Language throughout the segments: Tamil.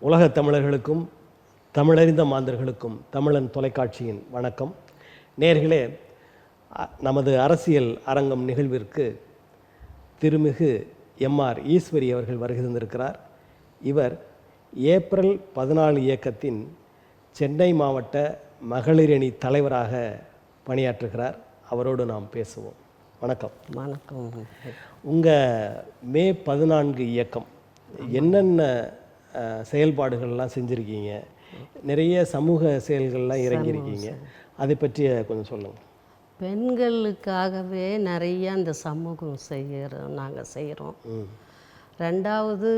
உலகத் தமிழர்களுக்கும் தமிழறிந்த மாந்தர்களுக்கும் தமிழன் தொலைக்காட்சியின் வணக்கம். நேயர்களே, நமது அரசியல் அரங்கம் நிகழ்விற்கு திருமிகு எம்ஆர் ஈஸ்வரி அவர்கள் வருகை தந்திருக்கிறார். இவர் ஏப்ரல் 14 இயக்கத்தின் சென்னை மாவட்ட மகளிரணி தலைவராக பணியாற்றுகிறார். அவரோடு நாம் பேசுவோம். வணக்கம். வணக்கம். உங்கள் மே 14 இயக்கம் என்னென்ன செயல்பாடுகள்லாம் செஞ்சுருக்கீங்க? நிறைய சமூக செயல்கள்லாம் இறங்கியிருக்கீங்க. அதை பற்றிய கொஞ்சம் சொல்லுங்கள். பெண்களுக்காகவே நிறைய அந்த சமூகம் நாங்கள் செய்கிறோம். ரெண்டாவது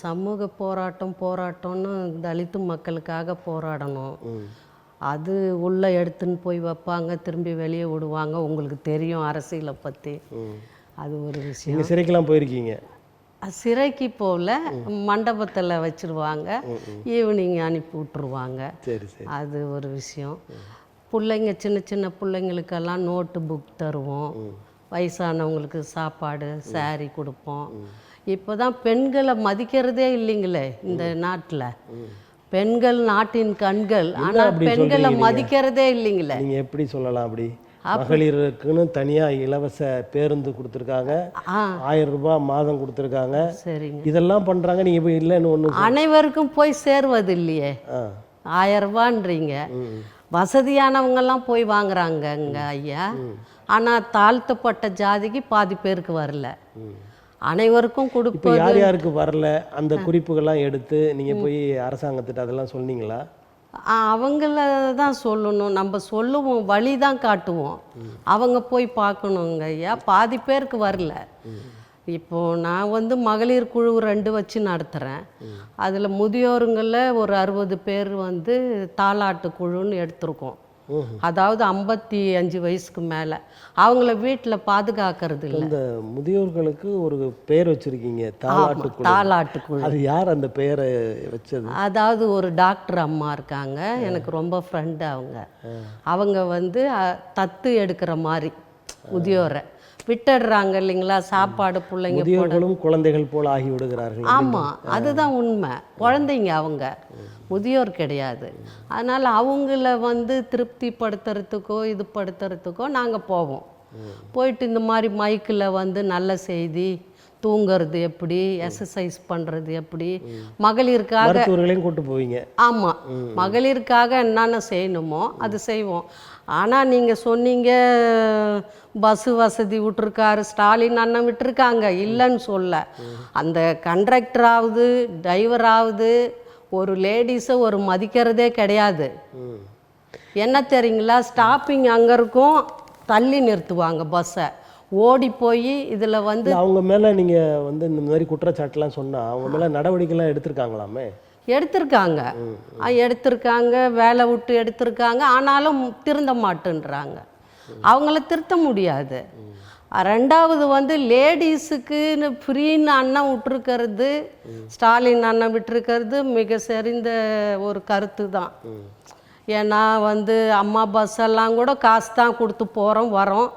சமூக போராட்டம்னு தலித்து மக்களுக்காக போராடணும். அது உள்ளே எடுத்துன்னு போய் வைப்பாங்க, திரும்பி வெளியே விடுவாங்க. உங்களுக்கு தெரியும் அரசியலை பற்றி. அது ஒரு விஷயம். நீங்கள் சிறைக்கெல்லாம் போயிருக்கீங்க? சிறைக்கு போகல, மண்டபத்தில் வச்சுருவாங்க, ஈவினிங் அனுப்பி விட்ருவாங்க. சரி சரி. அது ஒரு விஷயம். பிள்ளைங்க சின்ன சின்ன பிள்ளைங்களுக்கெல்லாம் நோட்டு புக் தருவோம். வயசானவங்களுக்கு சாப்பாடு சாரி கொடுப்போம். இப்போ தான் பெண்களை மதிக்கிறதே இல்லைங்களே இந்த நாட்டில். பெண்கள் நாட்டின் கண்கள், ஆனால் பெண்களை மதிக்கிறதே இல்லைங்களே. நீங்கள் எப்படி சொல்லலாம்? அப்படி மகளிருக்குன்னு தனியாக இலவச பேருந்து கொடுத்துருக்காங்க, 1000 ரூபாய் மாதம் கொடுத்துருக்காங்க. சரிங்க. இதெல்லாம் பண்ணுறாங்க. நீங்கள் இப்போ இல்லைன்னு ஒன்று அனைவருக்கும் போய் சேர்வது இல்லையே. 1000 ரூபான்றீங்க. வசதியானவங்கெல்லாம் போய் வாங்குறாங்கங்க ஐயா. ஆனால் தாழ்த்தப்பட்ட ஜாதிக்கு பாதி பேருக்கு வரல. அனைவருக்கும் கொடுப்போம். யார் யாருக்கு வரல அந்த குறிப்புகள்லாம் எடுத்து நீங்கள் போய் அரசாங்கத்திட்ட அதெல்லாம் சொன்னீங்களா? அவங்கள தான் சொல்லணும். நம்ம சொல்லுவோம், வழி தான் காட்டுவோம். அவங்க போய் பார்க்கணுங்க ஐயா. பாதி பேருக்கு வரல. இப்போது நான் மகளிர் குழு 2 வச்சு நடத்துகிறேன். அதில் முதியோருங்களில் ஒரு 60 பேர் தாலாட்டு குழுன்னு எடுத்திருக்கோம். அதாவது 55 வயசுக்கு மேலே அவங்கள வீட்டில் பாதுகாக்கிறது இல்லை. இந்த முதியோர்களுக்கு ஒரு பெயர் வச்சுருக்கீங்க, தாலாட்டு குழு. அது யார் அந்த பெயரை வச்சது? அதாவது ஒரு டாக்டர் அம்மா இருக்காங்க, எனக்கு ரொம்ப ஃப்ரெண்டு. அவங்க தத்து எடுக்கிற மாதிரி முதியோரை விட்டுடுறாங்க இல்லைங்களா. சாப்பாடு பிள்ளைங்க குழந்தைகள் போல் ஆகி விடுகிறார்கள். ஆமாம், அதுதான் உண்மை. குழந்தைங்க அவங்க, முதியோர் கிடையாது. அதனால் அவங்கள திருப்திப்படுத்துறதுக்கோ இது படுத்துறதுக்கோ நாங்கள் போவோம். போயிட்டு இந்த மாதிரி மைக்கில் நல்ல செய்தி, தூங்கிறது எப்படி, எக்ஸசைஸ் பண்ணுறது எப்படி, மகளிருக்காக கூட்டு போவீங்க. ஆமாம், மகளிருக்காக என்னென்ன செய்யணுமோ அது செய்வோம். ஆனால் நீங்கள் சொன்னீங்க பஸ்ஸு வசதி விட்டுருக்காரு ஸ்டாலின் அண்ணன், விட்டுருக்காங்க, இல்லைன்னு சொல்ல. அந்த கண்டக்டராவது டிரைவராவது ஒரு லேடிஸை ஒரு மதிக்கிறதே கிடையாது. என்ன தெரியுங்களா, ஸ்டாப்பிங் அங்கே இருக்கும், தள்ளி நிறுத்துவாங்க பஸ்ஸை. ஓடி போய் இதில் அவங்க மேலே நீங்கள் இந்த மாதிரி குற்றச்சாட்டுலாம் சொன்னால் அவங்க மேலே நடவடிக்கைலாம் எடுத்திருக்காங்களாமே? எடுத்திருக்காங்க, வேலை விட்டு எடுத்திருக்காங்க. ஆனாலும் திருந்த மாட்டேன்றாங்க. அவங்கள திருத்த முடியாது. ரெண்டாவது லேடிஸுக்குன்னு ஃப்ரீன்னு அண்ணன் விட்டுருக்கிறது, ஸ்டாலின் அண்ணன் விட்டுருக்கிறது மிக சரிந்த ஒரு கருத்து தான். ஏன்னா அம்மா பஸ்ஸெல்லாம் கூட காசு தான் கொடுத்து போகிறோம் வரோம்.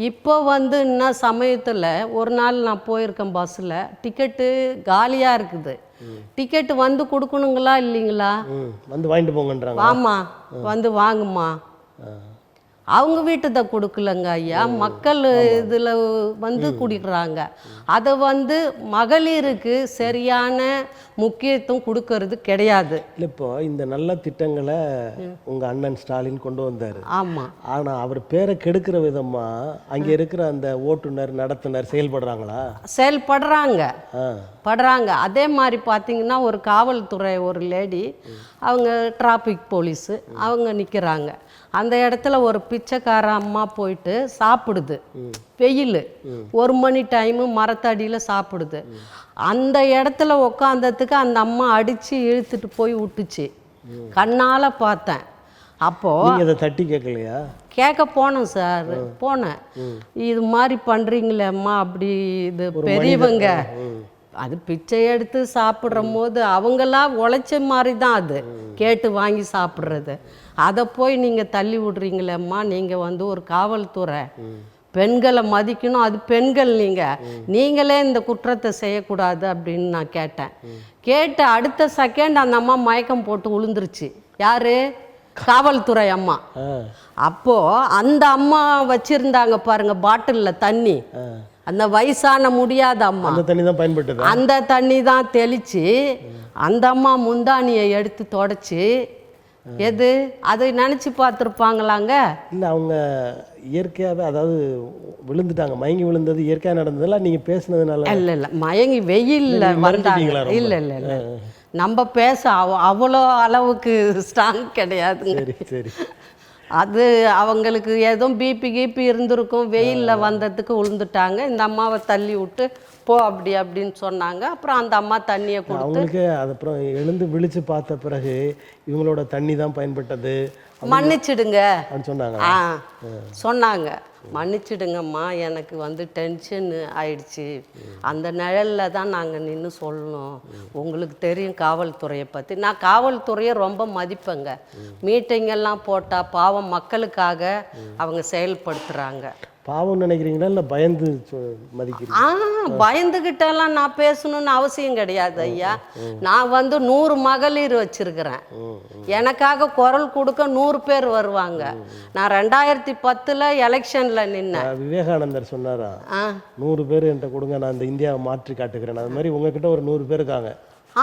இப்போ இன்னும் சமயத்தில் ஒரு நாள் நான் போயிருக்கேன் பஸ்ஸில், டிக்கெட்டு காலியாக இருக்குது. டிக்கெட்டு கொடுக்கணுங்களா இல்லைங்களா? வாங்கிட்டு போங்கன்றாங்க. ஆமாம், வாங்குமா. அவங்க வீட்டை கொடுக்கலங்க ஐயா, மக்கள் இதில் குடிக்கிறாங்க. அதை மகளிருக்கு சரியான முக்கியத்துவம் கொடுக்கறது கிடையாது. இப்போ இந்த நல்ல திட்டங்களை உங்கள் அண்ணன் ஸ்டாலின் கொண்டு வந்தார். ஆமாம். ஆனால் அவர் பேரை கெடுக்கிற விதமாக அங்கே இருக்கிற அந்த ஓட்டுநர் நடத்துனர் செயல்படுறாங்க. அதே மாதிரி பார்த்தீங்கன்னா ஒரு காவல்துறை ஒரு லேடி, அவங்க டிராஃபிக் போலீஸு, அவங்க நிற்கிறாங்க. அந்த இடத்துல ஒரு பிச்சைக்கார அம்மா போயிட்டு சாப்பிடுது. வெயில் 1 மணி டைமு மரத்தடியில் சாப்பிடுது. அந்த இடத்துல உக்காந்ததுக்கு அந்த அம்மா அடித்து இழுத்துட்டு போய் விட்டுச்சு. கண்ணால் பார்த்தேன். அப்போது தட்டி கேட்கலையா? கேட்க போனேன் சார், போனேன். இது மாதிரி பண்ணுறீங்களேம்மா, அப்படி இது பெரியவங்க அது பிச்சை எடுத்து சாப்பிட்ற போது அவங்களாம் உழைச்ச மாதிரி தான் அது கேட்டு வாங்கி சாப்பிட்றது. அதை போய் நீங்கள் தள்ளி விட்றீங்களேம்மா, நீங்கள் ஒரு காவல்துறை பெண்களை மதிக்கணும், அது பெண்கள் நீங்களே இந்த குற்றத்தை செய்யக்கூடாது அப்படின்னு நான் கேட்டேன். கேட்டு அடுத்த செகண்ட் அந்த அம்மா மயக்கம் போட்டு விழுந்துருச்சு. யாரு? காவல்துறை அம்மா. அப்போது அந்த அம்மா வச்சுருந்தாங்க பாருங்க பாட்டிலில் தண்ணி, அந்த வயசான முடியாத அம்மா அந்த தண்ணி தான் பயன்படுது. அந்த தண்ணி தான் தெளித்து அந்த அம்மா முந்தானியை எடுத்து தொடச்சி, எது அதை நினச்சி பார்த்துருப்பாங்களாங்க? இல்லை, அவங்க இயற்கையாகவே, அதாவது விழுந்துட்டாங்க, மயங்கி விழுந்தது இயற்கையாக நடந்ததில்ல, நீங்கள் பேசுனதுனால? இல்லை மயங்கி வெயிலில் வந்தாங்க. இல்லை நம்ம பேச அவ்வளோ அளவுக்கு ஸ்ட்ராங் கிடையாது. சரி. அது அவங்களுக்கு எதுவும் பிபி இருந்திருக்கும், வெயிலில் வந்ததுக்கு விழுந்துட்டாங்க. இந்த அம்மாவை தள்ளி விட்டு போ அப்படின்னு சொன்னாங்க. அப்புறம் அந்த அம்மா தண்ணியை கொடுத்து அவங்களுக்கு அப்புறம் எழுந்து விழிச்சு பார்த்த பிறகு இவங்களோட தண்ணி தான் பயன்பட்டது, மன்னிச்சிடுங்க சொன்னாங்க. சொன்னாங்க, மன்னிச்சிடுங்கம்மா, எனக்கு டென்ஷன் ஆயிடுச்சு, அந்த நிழலில் தான் நாங்கள் நின்று சொல்லணும். உங்களுக்கு தெரியும் காவல்துறையை பற்றி, நான் காவல்துறையை ரொம்ப மதிப்பேங்க. மீட்டிங்கெல்லாம் போட்டால் பாவம் மக்களுக்காக அவங்க செயல்படுத்துகிறாங்க. பாவம் நினைக்கிறீங்களா இல்லை பயந்து மதிக்கிறீங்க? பயந்துக்கிட்டெல்லாம் நான் பேசணும்னு அவசியம் கிடையாது ஐயா. நான் 100 மகளிர் வச்சிருக்கிறேன். எனக்காக குரல் கொடுக்க 100 பேர் வருவாங்க. நான் 2010 எலெக்ஷன்ல நின்னேன். விவேகானந்தர் சொன்னாரா, 100 பேர் என்கிட்ட கொடுங்க, நான் இந்த இந்தியாவை மாற்றி காட்டுக்கிறேன். அது மாதிரி உங்ககிட்ட ஒரு 100 பேர் இருக்காங்க.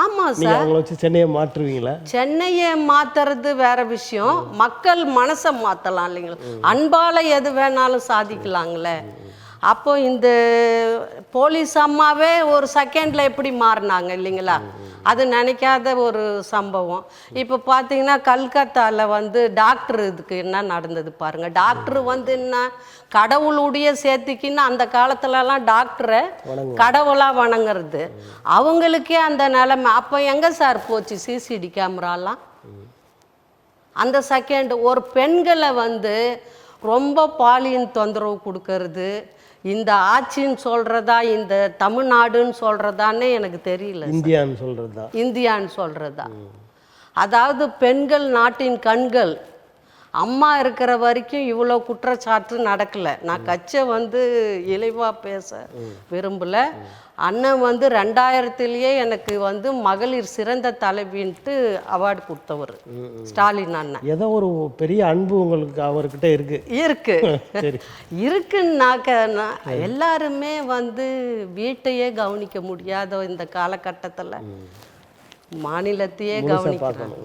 ஆமாம் சார். அவங்கள வச்சு சென்னையை மாற்றுவீங்களா? சென்னையை மாற்றுறது வேற விஷயம், மக்கள் மனசை மாற்றலாம் இல்லைங்களா? அன்பால் எது வேணாலும் சாதிக்கலாங்களே. அப்போ இந்த போலீஸ் அம்மாவே ஒரு செகண்டில் எப்படி மாறினாங்க இல்லைங்களா? அது நினைக்காத ஒரு சம்பவம். இப்போ பார்த்தீங்கன்னா கல்கத்தாவில் டாக்டர் இதுக்கு என்ன நடந்தது பாருங்கள். டாக்டர் என்ன கடவுளுடைய சேர்த்துக்கின்னு அந்த காலத்துலலாம் டாக்டரை கடவுளாக வணங்குறது, அவங்களுக்கே அந்த நிலைமை. அப்போ எங்கே சார் போச்சு சிசிடி கேமராலாம்? அந்த செகண்ட் ஒரு பெண்களை ரொம்ப பாலியல் தொந்தரவு கொடுக்கறது, இந்த ஆட்சின்னு சொல்கிறதா இந்த தமிழ்நாடுன்னு சொல்கிறதானே எனக்கு தெரியல. இந்தியான்னு சொல்கிறதா? அதாவது பெண்கள் நாட்டின் கண்கள். அம்மா இருக்கிற வரைக்கும் இவ்வளோ குற்றச்சாட்டு நடக்கலை. நான் கட்சியை இழிவாக பேச விரும்பலை. அண்ணன் 2000 எனக்கு மகளிர் சிறந்த தலைவின்ட்டு அவார்டு கொடுத்தவர் ஸ்டாலின் அண்ணன். ஏதோ ஒரு பெரிய அன்பு உங்களுக்கு அவர்கிட்ட இருக்குன்னாக்க எல்லாருமே வீட்டையே கவனிக்க முடியாத இந்த காலகட்டத்தில் மாநிலத்தையே கவனிக்கிறாங்க.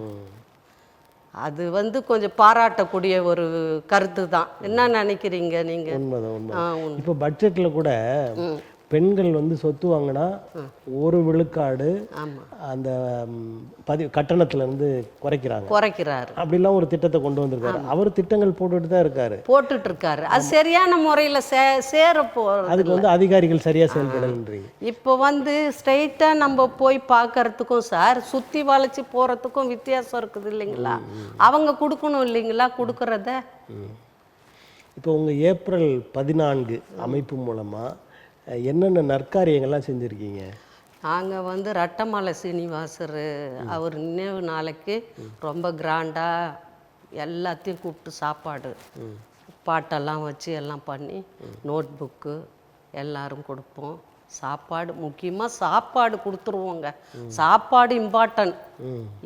அது கொஞ்சம் பாராட்டக்கூடிய ஒரு கருத்து தான். என்ன நினைக்கிறீங்க நீங்க? உண்மைதான். இப்போ பட்ஜெட்ல கூட பெண்கள் சொத்து வாங்கினா 1 விழுக்காடு அந்த கட்டணத்துல இருந்து குறைக்கிறாரு. அப்படிலாம் ஒரு திட்டத்தை கொண்டு வந்திருக்காரு. அவர் திட்டங்கள் போட்டுட்டு இருக்காரு. அது சரியான முறையில் சேர போகிறது. அதுக்கு அதிகாரிகள் சரியா செயல்படலன்றீங்க. இப்போ ஸ்ட்ரைட்டா நம்ம போய் பார்க்கறதுக்கும் சார் சுற்றி வளைச்சி போறதுக்கும் வித்தியாசம் இருக்குது இல்லைங்களா? அவங்க கொடுக்கணும் இல்லைங்களா கொடுக்கறத. இப்போ உங்க ஏப்ரல் 14 அமைப்பு மூலமா என்னென்ன நற்காரியங்கள்லாம் செஞ்சுருக்கீங்க? நாங்கள் ரட்டமலை சீனிவாசர் அவர் நினைவு நாளைக்கு ரொம்ப கிராண்டாக எல்லாத்தையும் கூப்பிட்டு சாப்பாடு பாட்டெல்லாம் வச்சு எல்லாம் பண்ணி நோட் புக்கு எல்லாரும் கொடுப்போம். சாப்பாடு முக்கியமாக சாப்பாடு கொடுத்துருவோங்க. சாப்பாடு இம்பார்ட்டன்ட்.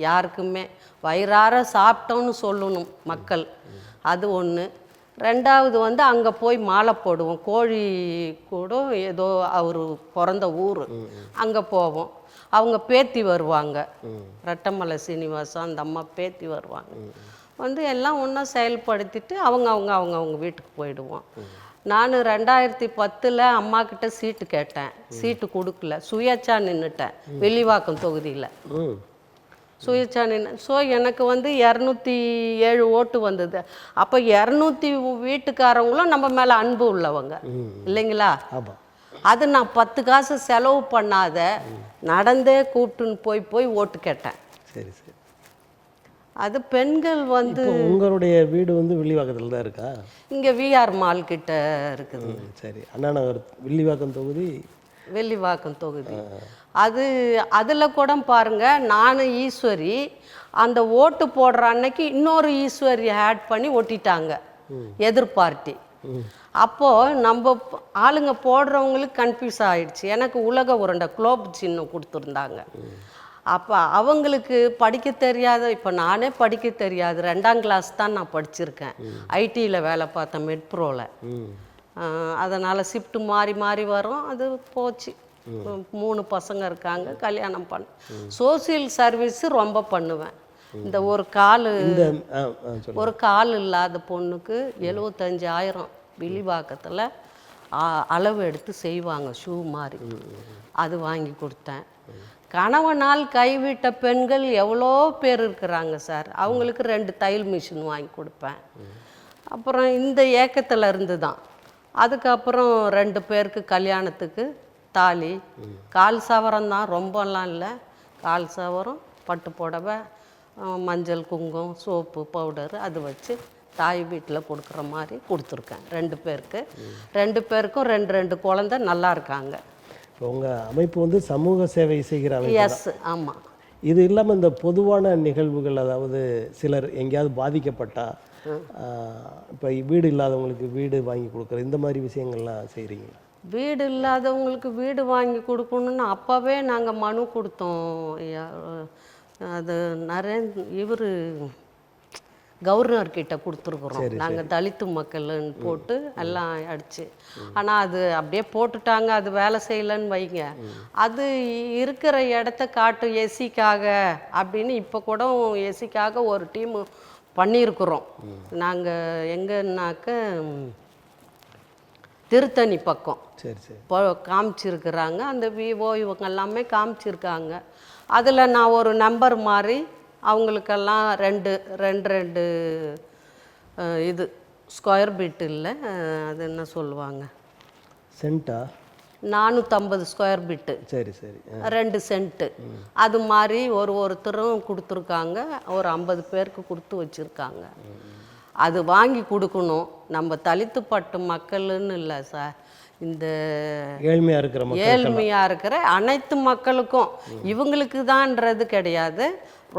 யாருக்குமே வயிறார சாப்பிட்டோன்னு சொல்லணும் மக்கள். அது ஒன்று. ரெண்டாவது அங்கே போய் மாலை போடுவோம். கோழி கூட ஏதோ அவர் பிறந்த ஊர், அங்கே போவோம். அவங்க பேத்தி வருவாங்க, ரட்டமலை சீனிவாசன் அந்த அம்மா பேத்தி வருவாங்க. எல்லாம் ஒன்றா செயல்படுத்திட்டு அவங்க வீட்டுக்கு போயிடுவோம். நான் 2010 அம்மா கிட்ட சீட்டு கேட்டேன். சீட்டு கொடுக்கல, சுயேட்சா நின்றுட்டேன் வெள்ளிவாக்கம் தொகுதியில். ஸோ எனக்கு 207 ஓட்டு வந்தது. அப்போ 200 வீட்டுக்காரங்களும் நம்ம மேலே அன்பு உள்ளவங்க இல்லைங்களா? அது நான் 10 காசு செலவு பண்ணாத நடந்தே கூப்பிட்டுன்னு போய் ஓட்டு கேட்டேன். சரி. அது பெண்கள் உங்களுடைய வீடு வில்லிவாக்கத்தில் தான் இருக்கா? இங்கே விஆர் மால் கிட்ட இருக்குது. சரி. அண்ணா நகர் வெள்ளிவாக்கம் தொகுதி. அதில் கூட பாருங்க, நான் ஈஸ்வரி அந்த ஓட்டு போடுற அன்னைக்கு இன்னொரு ஈஸ்வரி ஆட் பண்ணி ஒட்டிட்டாங்க எதிர்பார்ட்டி. அப்போது நம்ம ஆளுங்க போடுறவங்களுக்கு கன்ஃபியூஸ் ஆகிடுச்சு. எனக்கு உலக உருண்டை குளோப் சின்னம் கொடுத்துருந்தாங்க. அப்போ அவங்களுக்கு படிக்க தெரியாத, இப்போ நானே படிக்க தெரியாது, 2ஆம் கிளாஸ் தான் நான் படிச்சிருக்கேன். ஐடியில் வேலை பார்த்தேன், மெட்ரோவில். அதனால் ஷிஃப்ட்டு மாறி மாறி வரும், அது போச்சு. 3 பசங்க இருக்காங்க, கல்யாணம் பண்ண. சோசியல் சர்வீஸு ரொம்ப பண்ணுவேன். இந்த ஒரு கால் இல்லாத பொண்ணுக்கு 75,000 விழிவாக்கத்தில் அளவு எடுத்து செய்வாங்க, ஷூ மாதிரி. அது வாங்கி கொடுத்தேன். கணவனால் கைவிட்ட பெண்கள் எவ்வளோ பேர் இருக்கிறாங்க சார். அவங்களுக்கு 2 தையல் மிஷின் வாங்கி கொடுப்பேன். அப்புறம் இந்த ஏக்கத்தில் இருந்து தான். அதுக்கப்புறம் 2 பேருக்கு கல்யாணத்துக்கு தாலி, கால் சவரம் தான், ரொம்பலாம் இல்லை. கால் சவரம், பட்டு புடவை, மஞ்சள், குங்குமம், சோப்பு, பவுடரு அது வச்சு தாய் வீட்டில் கொடுக்குற மாதிரி கொடுத்துருக்கேன் 2 பேருக்கு. 2 பேருக்கும் 2 குழந்தை நல்லா இருக்காங்க. உங்கள் அமைப்பு வந்து சமூக சேவை செய்கிற அமைப்பு. எஸ், ஆமாம். இது இல்லாமல் இந்த பொதுவான நிகழ்வுகள், அதாவது சிலர் எங்கேயாவது பாதிக்கப்பட்டா, இப்போ வீடு இல்லாதவங்களுக்கு வீடு வாங்கி கொடுக்குற இந்த மாதிரி விஷயங்கள்லாம் செய்கிறீங்களா? வீடு இல்லாதவங்களுக்கு வீடு வாங்கி கொடுக்கணுன்னு அப்போவே நாங்கள் மனு கொடுத்தோம். அது இவர் கவர்னர்கிட்ட கொடுத்துருக்குறோம். நாங்கள் தலித்து மக்கள்னு போட்டு எல்லாம் அடிச்சு. ஆனால் அது அப்படியே போட்டுட்டாங்க, அது வேலை செய்யலைன்னு வைங்க. அது இருக்கிற இடத்த காட்டு எஸ்சிக்காக அப்படின்னு இப்போ கூட எஸ்சிக்காக ஒரு டீம் பண்ணியிருக்கிறோம். நாங்கள் எங்கன்னாக்க திருத்தணி பக்கம் இப்போ காமிச்சிருக்கிறாங்க. அந்த விவோ இவங்க எல்லாமே காமிச்சிருக்காங்க. அதில் நான் ஒரு நம்பர் மாதிரி அவங்களுக்கெல்லாம் 2 இது ஸ்கொயர் ஃபீட் இல்லை, அது என்ன சொல்லுவாங்க, சென்ட்டா, 450 ஸ்கொயர் ஃபீட்டு, சரி சரி, 2 சென்ட்டு, அது மாதிரி ஒருத்தரும் கொடுத்துருக்காங்க. ஒரு 50 பேருக்கு கொடுத்து வச்சுருக்காங்க. அது வாங்கி கொடுக்கணும். நம்ம தலித்துப்பட்டு மக்கள்னு இல்லை சார், இந்த ஏழ்மையாக இருக்கிற அனைத்து மக்களுக்கும். இவங்களுக்கு தான்ன்றது கிடையாது.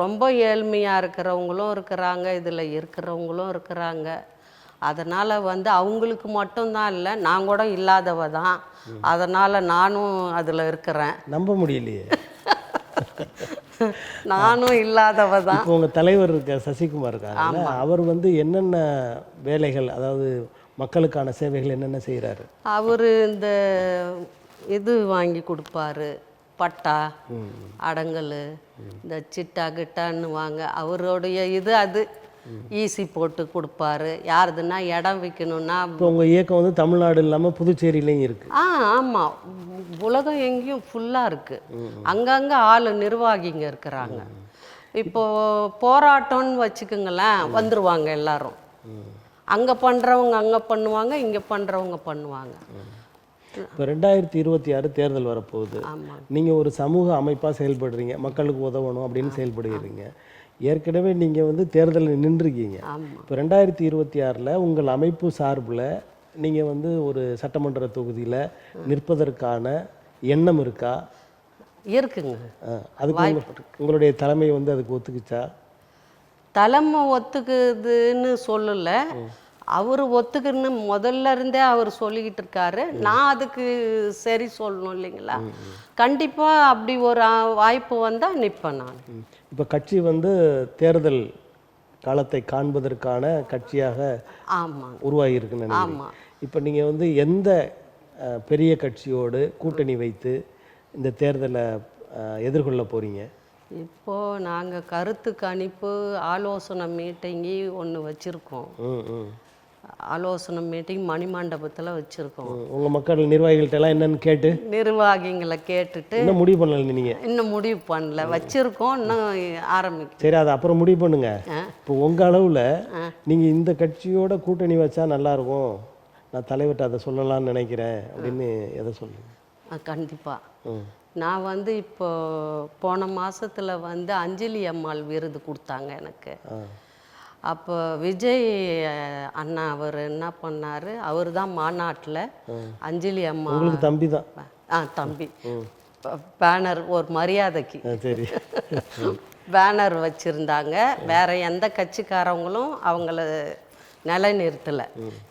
ரொம்ப ஏழ்மையாக இருக்கிறவங்களும் இருக்கிறாங்க, இதில் இருக்கிறவங்களும் இருக்கிறாங்க. அதனால் அவங்களுக்கு மட்டும்தான் இல்லை, நான் கூட இல்லாதவ தான். அதனால் நானும் அதில் இருக்கிறேன். நம்ப முடியலையே. நானும் இல்லாதவ தான். இப்போ உங்கள் தலைவர் இருக்க சசிகுமார் இருக்காங்க, அவர் என்னென்ன வேலைகள், அதாவது மக்களுக்கான சேவைகள் என்னென்ன செய்கிறாரு? அவர் இந்த இது வாங்கி கொடுப்பாரு, பட்டா, அடங்கல், இந்த சிட்டா கிட்டான்னு வாங்க, அவருடைய இது அது ஈசி போட்டு கொடுப்பாரு. யாருதுன்னா இடம் விற்கணும்னா. இப்போ உங்கள் இயக்கம் தமிழ்நாடு இல்லாமல் புதுச்சேரியிலையும் இருக்குது? ஆமாம், உலகம் எங்கேயும் ஃபுல்லாக இருக்குது. அங்கங்கே நிர்வாகிங்க இருக்கிறாங்க. இப்போது போராட்டம்னு வச்சுக்கோங்களேன், வந்துடுவாங்க எல்லாரும். அங்கே பண்ணுறவங்க அங்கே பண்ணுவாங்க, இங்கே பண்ணுறவங்க பண்ணுவாங்க. இப்போ 2026 தேர்தல் வரப்போகுது. நீங்கள் ஒரு சமூக அமைப்பாக செயல்படுறீங்க, மக்களுக்கு உதவணும் அப்படின்னு செயல்படுகிறீங்க. ஏற்கனவே நீங்கள் தேர்தலில் நின்றுருக்கீங்க. இப்போ 2026 உங்கள் அமைப்பு சார்பில் நீங்கள் ஒரு சட்டமன்ற தொகுதியில் நிற்பதற்கான எண்ணம் இருக்கா? இருக்குங்க. அதுக்கு உங்களுடைய தலைமை அதுக்கு ஒத்துக்குச்சா? தலைமை ஒத்துக்குதுன்னு சொல்லலை, அவர் ஒத்துக்குன்னு முதல்ல இருந்தே அவர் சொல்லிக்கிட்டு இருக்காரு. நான் அதுக்கு சரி சொல்லணும் இல்லைங்களா? கண்டிப்பாக அப்படி ஒரு வாய்ப்பு வந்தால் நிற்பேன் நான். இப்போ கட்சி தேர்தல் காலத்தை காண்பதற்கான கட்சியாக உருவாகி இருக்குன்னு நினைக்கிறேன். இப்போ நீங்கள் எந்த பெரிய கட்சியோடு கூட்டணி வைத்து இந்த தேர்தலை எதிர்கொள்ள போகிறீங்க? இப்போது நாங்கள் கருத்து கணிப்பு ஆலோசனை மீட்டிங்கி ஒன்று வச்சுருக்கோம். ஆலோசனை மீட்டிங் மணிமண்டபத்தில் வச்சுருக்கோம். உங்கள் மக்கள் நிர்வாகிகள்கிட்டலாம் என்னென்னு கேட்டு, நிர்வாகிகளை கேட்டுட்டு இன்னும் முடிவு பண்ணல? நீங்கள் இன்னும் முடிவு பண்ணல, வச்சுருக்கோம், இன்னும் ஆரம்பிக்கும். சரி, அதை அப்புறம் முடிவு பண்ணுங்க. இப்போ உங்கள் அளவில் நீங்கள் இந்த கட்சியோட கூட்டணி வச்சா நல்லாயிருக்கும், நான் தலைவர்கிட்ட அதை சொல்லலாம்னு நினைக்கிறேன் அப்படின்னு எதை சொல்லுங்க? கண்டிப்பாக. நான் இப்போ போன மாதத்தில் அஞ்சலி அம்மாள் விருது கொடுத்தாங்க எனக்கு. அப்போ விஜய் அண்ணா அவர் என்ன பண்ணார், அவர் தான் மாநாட்டில் அஞ்சலி அம்மா தம்பி தான், தம்பி பேனர் ஒரு மரியாதைக்கு சரி பேனர் வச்சுருந்தாங்க. வேறு எந்த கட்சிக்காரவங்களும் அவங்கள நிலைநிறுத்தலை.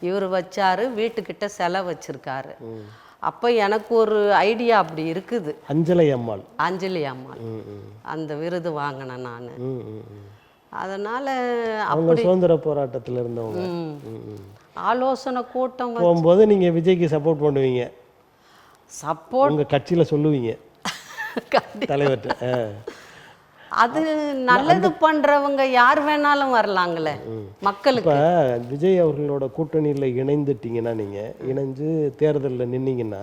இவர் வச்சாரு, வீட்டுக்கிட்ட சிலை வச்சிருக்காரு. அப்போ எனக்கு ஒரு ஐடியா அப்படி இருக்குது. அஞ்சலை அம்மாள், அஞ்சலி அம்மாள் அந்த விருது வாங்கினேன் நான். அதனால அவங்க சுதந்திர போராட்டத்தில் இருந்தவங்க. ஆலோசனை கூட்டம் போகும்போது நீங்கள் விஜய்க்கு சப்போர்ட் பண்ணுவீங்க, சப்போர்ட் உங்கள் கட்சியில் சொல்லுவீங்க தலைவர்கிட்ட. அது நல்லது பண்றவங்க யார் வேணாலும் வரலாங்களே மக்களுக்கு. இப்போ விஜய் அவர்களோட கூட்டணியில் இணைந்துட்டீங்கன்னா, நீங்கள் இணைஞ்சு தேர்தலில் நின்னீங்கன்னா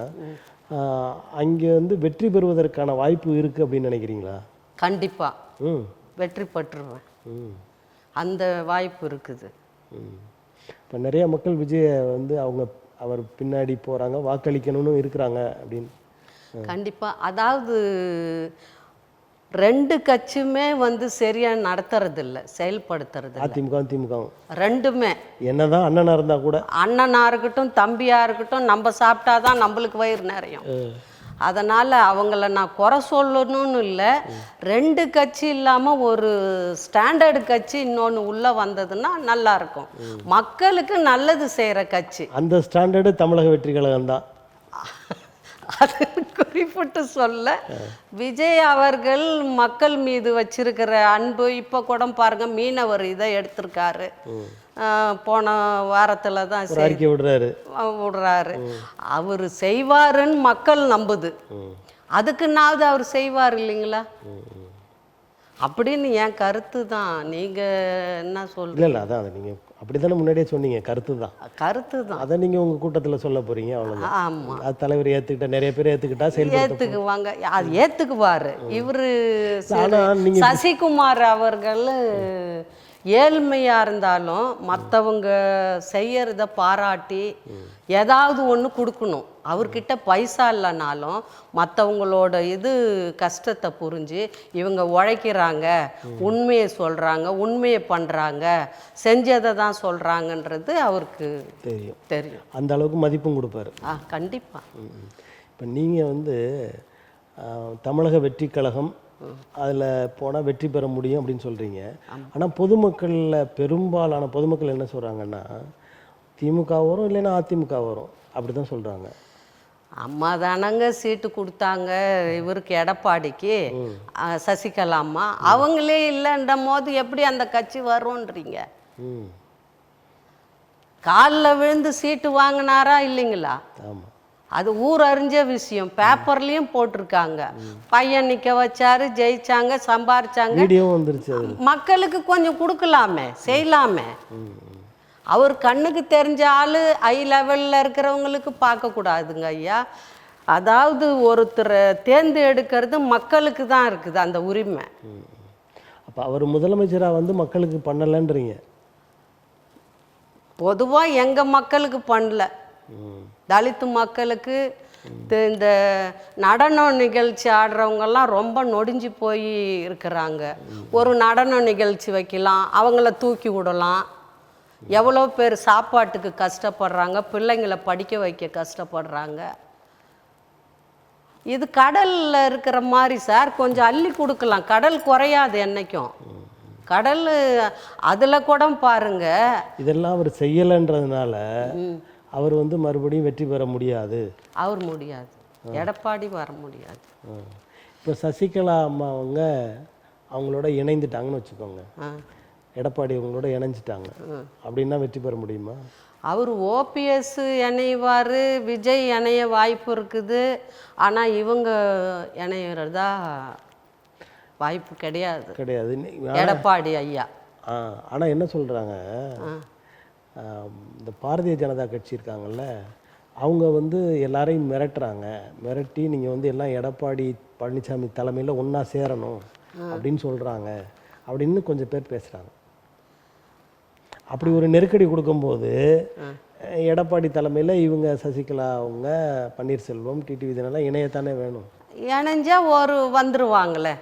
அங்கே வந்து வெற்றி பெறுவதற்கான வாய்ப்பு இருக்குது அப்படின்னு நினைக்கிறீங்களா? கண்டிப்பாக வெற்றி பெற்றுருவேன், அந்த வாய்ப்பு இருக்குது. இப்போ நிறைய மக்கள் விஜயை வந்து அவர் பின்னாடி போகிறாங்க, வாக்களிக்கணும்னு இருக்கிறாங்க அப்படின்னு. கண்டிப்பாக. அதாவது ரெண்டு கட்சியுமே வந்து சரியா நடத்துறது இல்லை, செயல்படுத்துறது இல்லை. அதிமுக திமுக ரெண்டுமே என்னதான் அண்ணனா இருந்தா கூட, அண்ணனா இருக்கட்டும் தம்பியா இருக்கட்டும், நம்ம சாப்பிட்டாதான் நம்மளுக்கு வயிறு நிறையும். அதனால் அவங்கள நான் குறை சொல்லணும்னு இல்லை. ரெண்டு கட்சி இல்லாமல் ஒரு ஸ்டாண்டர்டு கட்சி இன்னொன்று உள்ளே வந்ததுன்னா நல்லாயிருக்கும், மக்களுக்கு நல்லது செய்கிற கட்சி. அந்த ஸ்டாண்டர்டு தமிழக வெற்றி கழகம் தான். அது குறிப்பிட்டு சொல்ல, விஜய் அவர்கள் மக்கள் மீது வச்சிருக்கிற அன்பு. இப்போ கூட பாருங்க, மீனவர் இதை எடுத்திருக்காரு, போன வாரத்தில் தான் விடுறாரு. அவர் செய்வாருன்னு மக்கள் நம்புது, அதுக்குன்னாவது அவர் செய்வார் இல்லைங்களா அப்படின்னு என் கருத்து தான். நீங்கள் என்ன சொல்றீங்க? இல்லை அதான் நீங்கள் அப்படி தானே முன்னாடியே சொன்னீங்க, கருத்து தான். அதை நீங்கள் உங்கள் கூட்டத்தில் சொல்ல போகிறீங்க, அவ்வளோதான். ஆமாம், அது தலைவர் ஏற்றுக்கிட்ட, நிறைய பேர் ஏற்றுக்கிட்டா ஏற்றுக்குவாங்க, அது ஏற்றுக்குவார். இவர் சசிகுமார் அவர்கள் ஏழ்மையாக இருந்தாலும் மற்றவங்க செய்யறத பாராட்டி ஏதாவது ஒன்று கொடுக்கணும். அவர்கிட்ட பைசா இல்லைனாலும் மற்றவங்களோட இது கஷ்டத்தை புரிஞ்சு இவங்க உழைக்கிறாங்க, உண்மையை சொல்கிறாங்க, உண்மையை பண்ணுறாங்க, செஞ்சதை தான் சொல்கிறாங்கன்றது அவருக்கு தெரியும். அந்த அளவுக்கு மதிப்பும் கொடுப்பாரு. கண்டிப்பாக. இப்போ நீங்கள் வந்து தமிழக வெற்றி கழகம் அதில் போனால் வெற்றி பெற முடியும் அப்படின்னு சொல்கிறீங்க. ஆனால் பொதுமக்களில் பெரும்பாலான பொதுமக்கள் என்ன சொல்கிறாங்கன்னா, திமுக வரும் இல்லைன்னா அதிமுக வரும் அப்படி தான் சொல்கிறாங்க. அம்மா தானங்க சீட்டு கொடுத்தாங்க இவருக்கு, எடப்பாடிக்கு, சசிகலா அம்மா. அவங்களே இல்லைன்ற போது எப்படி அந்த கட்சி வரும்ன்றீங்க? காலில் விழுந்து சீட்டு வாங்கினாரா இல்லைங்களா? ஆமாம், அது ஊர் அறிஞ்ச விஷயம், பேப்பர்லேயும் போட்டிருக்காங்க. பையன் நிற்க வச்சாரு, ஜெயிச்சாங்க, சம்பாரிச்சாங்க, வீடியோ வந்துருச்சு. மக்களுக்கு கொஞ்சம் கொடுக்கலாமே, செய்யலாமே. அவர் கண்ணுக்கு தெரிஞ்ச ஆள் ஹை லெவலில் இருக்கிறவங்களுக்கு பார்க்கக்கூடாதுங்க ஐயா. அதாவது ஒருத்தரை தேர்ந்து எடுக்கிறது மக்களுக்கு தான் இருக்குது அந்த உரிமை. அப்போ அவர் முதலமைச்சராக வந்து மக்களுக்கு பண்ணலைன்றீங்க? பொதுவாக எங்கள் மக்களுக்கு பண்ணல, தலித்து மக்களுக்கு. இந்த நடன நிகழ்ச்சி ஆடுறவங்கெல்லாம் ரொம்ப நொடிஞ்சு போய் இருக்கிறாங்க. ஒரு நடன நிகழ்ச்சி வைக்கலாம், அவங்கள தூக்கி விடலாம். எவ்வளோ பேர் சாப்பாட்டுக்கு கஷ்டப்படுறாங்க, பிள்ளைங்களை படிக்க வைக்க கஷ்டப்படுறாங்க. இது கடலில் இருக்கிற மாதிரி சார், கொஞ்சம் அள்ளி கொடுக்கலாம், கடல் குறையாது என்னைக்கும். கடல் அதில் கூட பாருங்க, இதெல்லாம் அவர் செய்யலைன்றதுனால அவர் வந்து மறுபடியும் வெற்றி பெற முடியாது. அவர் முடியாது, எடப்பாடி வர முடியாது. இப்போ சசிகலா அம்மா அவங்களோட இணைந்துட்டாங்கன்னு வச்சுக்கோங்க, எடப்பாடி அவங்களோட இணைஞ்சிட்டாங்க அப்படின்னா வெற்றி பெற முடியுமா? அவர் ஓபிஎஸ் இணைவார், விஜய் இணைய வாய்ப்பு இருக்குது. ஆனால் இவங்க இணையிறதா வாய்ப்பு கிடையாது. எடப்பாடி ஐயா. ஆனால் என்ன சொல்கிறாங்க, இந்த பாரதிய ஜனதா கட்சி இருக்காங்கல்ல, அவங்க வந்து எல்லாரையும் மிரட்டி நீங்கள் வந்து எல்லாம் எடப்பாடி பழனிசாமி தலைமையில் ஒன்றா சேரணும் அப்படின்னு சொல்கிறாங்க அப்படின்னு கொஞ்சம் பேர் பேசுகிறாங்க. அப்படி ஒரு நெருக்கடி கொடுக்கும்போது எடப்பாடி தலைமையில் இவங்க சசிகலா அவங்க பன்னீர்செல்வம் டிடிவி தினெல்லாம் இணையத்தானே வேணும். இணைஞ்சா ஒரு வந்துருவாங்களே,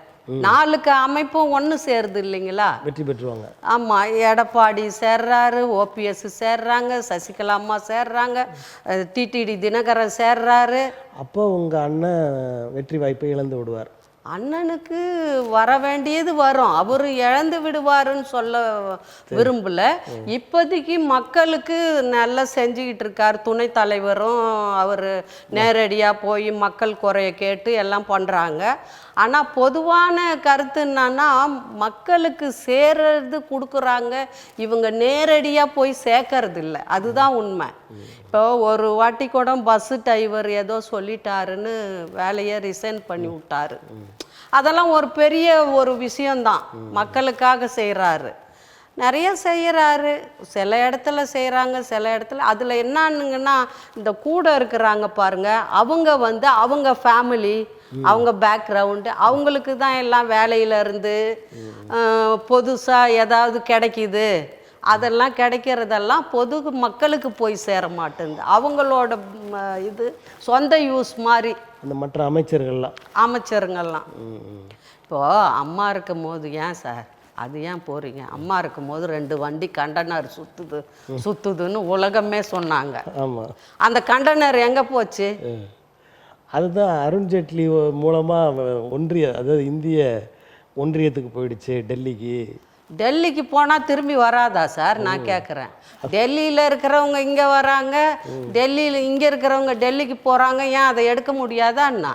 நாளுக்கு அமைப்பும் ஒன்று சேருது இல்லைங்களா, வெற்றி பெற்றுவாங்க. ஆமாம், எடப்பாடி சேர்றாரு, ஓபிஎஸ் சேர்றாங்க, சசிகலா அம்மா சேர்றாங்க, டிடிடி தினகரன் சேர்றாரு. அப்போ உங்கள் அண்ணன் வெற்றி வாய்ப்பை இழந்து விடுவார். அண்ணனுக்கு வர வேண்டியது வரும், அவர் இழந்து விடுவாருன்னு சொல்ல விரும்பல. இப்போதைக்கு மக்களுக்கு நல்லா செஞ்சுக்கிட்டு இருக்கார். துணைத் தலைவரும் அவர் நேரடியாக போய் மக்கள் குறைய கேட்டு எல்லாம் பண்ணுறாங்க. ஆனால் பொதுவான கருத்து என்னன்னா, மக்களுக்கு சேர்றது கொடுக்குறாங்க, இவங்க நேரடியாக போய் சேர்க்கறது இல்லை. அதுதான் உண்மை. இப்போ ஒரு வாட்டி கூட பஸ்ஸு டிரைவர் ஏதோ சொல்லிட்டாருன்னு வேலையை ரிசைன் பண்ணி விட்டாரு. அதெல்லாம் ஒரு பெரிய ஒரு விஷயந்தான். மக்களுக்காக செய்கிறாரு, நிறைய செய்கிறாரு. சில இடத்துல செய்கிறாங்க, சில இடத்துல அதில் என்னன்னுங்கன்னா, இந்த கூட இருக்கிறாங்க பாருங்க, அவங்க வந்து அவங்க ஃபேமிலி, அவங்க பேக்ரவுண்டு, அவங்களுக்கு தான் எல்லாம் வேலையிலேருந்து பொதுசாக ஏதாவது கிடைக்கிது, அதெல்லாம் கிடைக்கிறதெல்லாம் பொது மக்களுக்கு போய் சேர மாட்டேங்குது. அவங்களோட இது சொந்த யூஸ் மாதிரி. அந்த மற்ற அமைச்சருங்கெல்லாம் இப்போது அம்மா இருக்கும் போது, ஏன் சார் அது ஏன் போகிறீங்க, அம்மா இருக்கும் போது 2 வண்டி கண்டனர் சுற்றுதுன்னு உலகமே சொன்னாங்க. ஆமாம், அந்த கண்டனர் எங்கே போச்சு? அதுதான் அருண்ஜேட்லி மூலமாக அதாவது இந்திய ஒன்றியத்துக்கு போயிடுச்சு, டெல்லிக்கு போனால் திரும்பி வராதா சார்? நான் கேட்குறேன். டெல்லியில் இருக்கிறவங்க இங்கே வராங்க, இங்கே இருக்கிறவங்க டெல்லிக்கு போகிறாங்க, ஏன் அதை எடுக்க முடியாதான்னா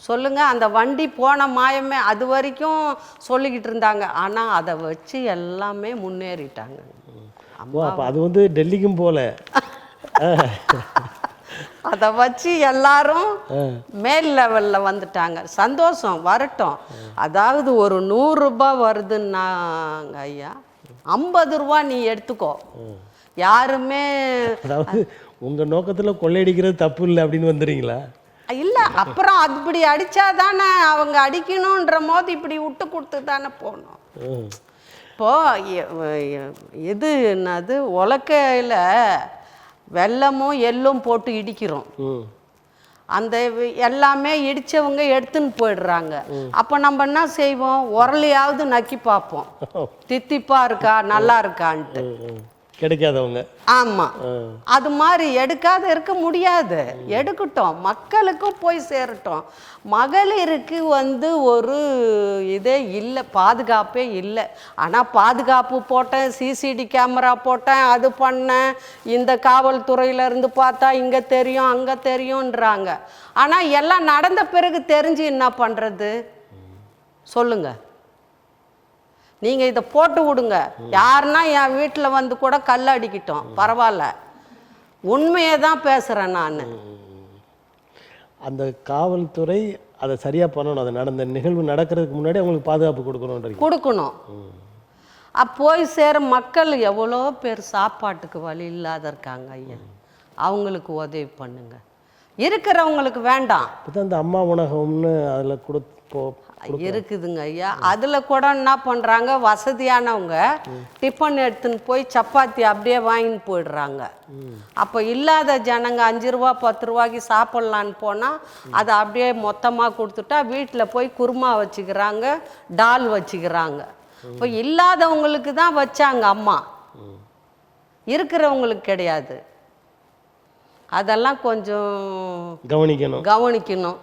சொல்லுங்கள். அந்த வண்டி போன மாயமே அது வரைக்கும் சொல்லிக்கிட்டு இருந்தாங்க. ஆனால் அதை வச்சு எல்லாமே முன்னேறிட்டாங்க. அப்போ அது வந்து டெல்லிக்கும் போல அதை வச்சு எல்லாரும் மேல் லெவலில் வந்துட்டாங்க. சந்தோஷம், வரட்டும். அதாவது ஒரு 100 ரூபாய் வருதுன்னாங்க ஐயா, 50 ரூபா நீ எடுத்துக்கோ. யாருமே அதாவது உங்கள் நோக்கத்தில் கொள்ளையடிக்கிறது தப்பு இல்லை அப்படின்னு வந்துடுறீங்களா? இல்லை, அப்புறம் அப்படி அடித்தாதானே அவங்க அடிக்கணுன்ற போது இப்படி விட்டு கொடுத்து தானே போகணும். இப்போது எது என்னது உலக்கையில் வெல்லமும் எள்ளும் போட்டு இடிக்கிறோம், அந்த எல்லாமே இடித்தவங்க எடுத்துன்னு போயிடுறாங்க. அப்போ நம்ம என்ன செய்வோம், உரலையாவது நக்கி பார்ப்போம், தித்திப்பாக இருக்கா நல்லா இருக்கான்ட்டு. கிடைக்காதவங்க. ஆமாம், அது மாதிரி எடுக்காத இருக்க முடியாது. எடுக்கட்டும், மக்களுக்கும் போய் சேரட்டும். மகளிருக்கு வந்து ஒரு இதே இல்லை, பாதுகாப்பே இல்லை. ஆனால் பாதுகாப்பு போட்டேன், சிசிடி கேமரா போட்டேன், அது பண்ணேன், இந்த காவல்துறையிலேருந்து பார்த்தா இங்கே தெரியும் அங்கே தெரியும்ன்றாங்க. ஆனால் எல்லாம் நடந்த பிறகு தெரிஞ்சு என்ன பண்ணுறது சொல்லுங்கள்? நீங்கள் இதை போட்டு விடுங்க, யாருன்னா என் வீட்டில் வந்து கூட கல் அடிக்கிட்டோம், பரவாயில்ல, உண்மையை தான் பேசுகிறேன் நான். அந்த காவல்துறை அதை சரியாக பண்ணணும். அது நடந்த நிகழ்வு நடக்கிறதுக்கு முன்னாடி அவங்களுக்கு பாதுகாப்பு கொடுக்கணும். போய் சேர மக்கள் எவ்வளோ பேர் சாப்பாட்டுக்கு வழி இல்லாத இருக்காங்க ஐயா, அவங்களுக்கு உதவி பண்ணுங்க. இருக்கிறவங்களுக்கு வேண்டாம். இப்போ இந்த அம்மா உணவகம்னு அதில் இருக்குதுங்க ஐயா. அதில் கூட என்ன பண்ணுறாங்க, வசதியானவங்க டிஃபன் எடுத்துன்னு போய் சப்பாத்தி அப்படியே வாங்கின்னு போயிடுறாங்க. அப்போ இல்லாத ஜனங்க 5 ரூபா 10 ரூபாய்க்கு சாப்பிட்லான்னு போனால் அதை அப்படியே மொத்தமாக கொடுத்துட்டா வீட்டில் போய் குருமா வச்சுக்கிறாங்க, டால் வச்சுக்கிறாங்க. இப்போ இல்லாதவங்களுக்கு தான் வச்சாங்க அம்மா, இருக்கிறவங்களுக்கு கிடையாது. அதெல்லாம் கொஞ்சம் கவனிக்கணும்.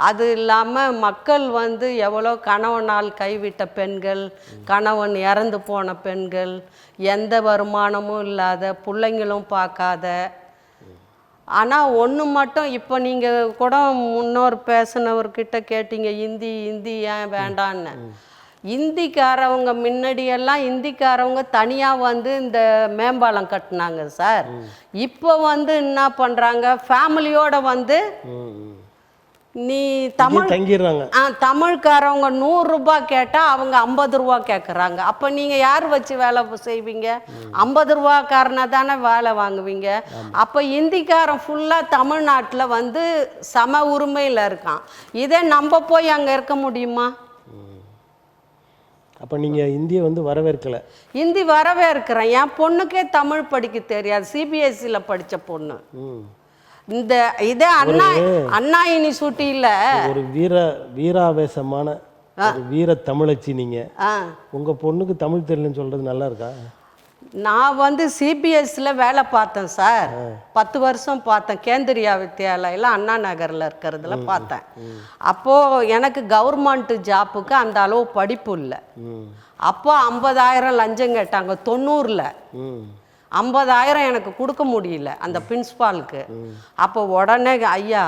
அது இல்லாமல் மக்கள் வந்து எவ்வளோ கணவனால் கைவிட்ட பெண்கள், கணவன் இறந்து போன பெண்கள், எந்த வருமானமும் இல்லாத, பிள்ளைங்களும் பார்க்காத. ஆனால் ஒன்று மட்டும், இப்போ நீங்கள் கூட முன்னோர் பேசினவர்கிட்ட கேட்டீங்க, இந்தி ஏன் வேண்டான்னு. இந்திக்காரவங்க முன்னாடியெல்லாம் இந்திக்காரவங்க தனியாக வந்து இந்த மேம்பாலம் கட்டினாங்க சார். இப்போ வந்து என்ன பண்ணுறாங்க, ஃபேமிலியோட வந்து நீ தமிழ்காரவங்க 100 ரூபாய் கேட்டால் அவங்க 50 ரூபா கேட்குறாங்க. அப்போ நீங்கள் யார் வச்சு வேலை செய்வீங்க? 50 ரூபாக்காரனை தானே வேலை வாங்குவீங்க. அப்போ இந்திக்காரன் ஃபுல்லாக தமிழ்நாட்டில் வந்து சம உரிமையில் இருக்கான். இதே நம்ம போய் அங்கே இருக்க முடியுமா? அப்போ நீங்கள் இந்தியை வந்து வரவேற்கலை? இந்தி வரவேற்கிறேன். என் பொண்ணுக்கே தமிழ் படிக்க தெரியாது, சிபிஎஸ்சியில் படித்த பொண்ணு. இந்த இதே அண்ணா யூனிவர்சிட்டியில் ஒரு வீராவேசமான வீர தமிழச்சி. நீங்கள் உங்கள் பொண்ணுக்கு தமிழ் தெரியலன்னு சொல்கிறது நல்லா இருக்கா? நான் வந்து சிபிஎஸ்சியில் வேலை பார்த்தேன் சார். 10 வருஷம் பார்த்தேன். கேந்திரியா வித்யாலயில் அண்ணா நகரில் இருக்கிறதுல பார்த்தேன். அப்போது எனக்கு கவர்மெண்ட் ஜாப்புக்கு அந்த அளவு படிப்பு இல்லை. அப்போ 50,000 லஞ்சம் கேட்டாங்க 90ல். 50,000 எனக்கு கொடுக்க முடியல அந்த பிரின்ஸ்பாலுக்கு. அப்போ உடனே ஐயா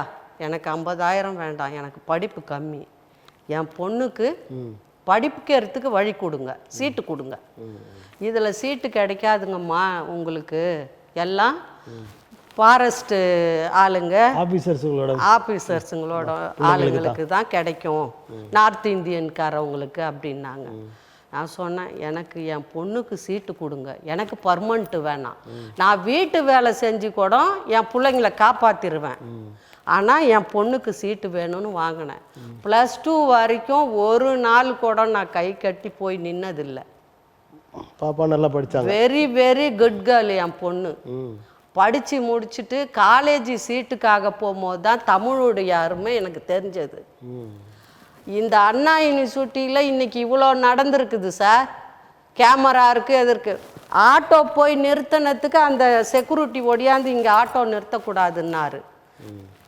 எனக்கு 50,000 வேண்டாம், எனக்கு படிப்பு கம்மி, என் பொண்ணுக்கு படிப்புக்கிறதுக்கு வழி கொடுங்க, சீட்டு கொடுங்க. இதில் சீட்டு கிடைக்காதுங்கம்மா உங்களுக்கு, எல்லாம் ஃபாரஸ்ட்டு ஆளுங்க ஆஃபீஸர்ஸுங்களோட ஆளுங்களுக்கு தான் கிடைக்கும், நார்த் இந்தியன்காரவங்களுக்கு அப்படின்னாங்க. நான் சொன்னேன் எனக்கு என் பொண்ணுக்கு சீட்டு கொடுங்க, எனக்கு பர்மனெண்ட்டு வேணாம், நான் வீட்டு வேலை செஞ்சு கூட என் பிள்ளைங்கள காப்பாற்றிடுவேன், ஆனால் என் பொண்ணுக்கு சீட்டு வேணும்னு வாங்கினேன். +2 வரைக்கும் ஒரு நாள் கூட நான் கை கட்டி போய் நின்னதில்லை. பாப்பா நல்லா படித்தாங்க. வெரி வெரி குட் கேர்ள் என் பொண்ணு. படித்து முடிச்சுட்டு காலேஜ் சீட்டுக்காக போகும்போது தான் தமிழுடைய அருமை எனக்கு தெரிஞ்சது. இந்த அண்ணா யூனிவர்சிட்டியில் இன்னைக்கு இவ்வளோ நடந்திருக்குது சார். கேமரா இருக்குது, எது இருக்குது. ஆட்டோ போய் நிறுத்தினத்துக்கு அந்த செக்யூரிட்டி ஒடியாந்து இங்கே ஆட்டோ நிறுத்தக்கூடாதுன்னாரு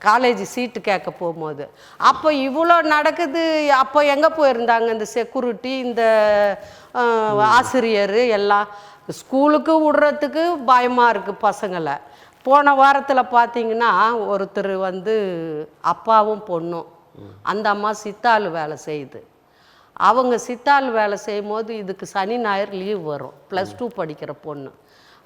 காலேஜ் சீட்டு கேட்க போகும்போது. அப்போ இவ்வளோ நடக்குது. அப்போ எங்கே போயிருந்தாங்க இந்த செக்யூரிட்டி, இந்த ஆசிரியர் எல்லாம்? ஸ்கூலுக்கு விடுறதுக்கு பயமாக இருக்குது பசங்களை. போன வாரத்தில் பார்த்தீங்கன்னா ஒருத்தர் வந்து அப்பாவும் பொண்ணும், அந்த அம்மா சித்தாள் வேலை செய்யுது. அவங்க சித்தாள் வேலை செய்யும் போது இதுக்கு சனி ஞாயிறு லீவ் வரும். +2 படிக்கிற பொண்ணு.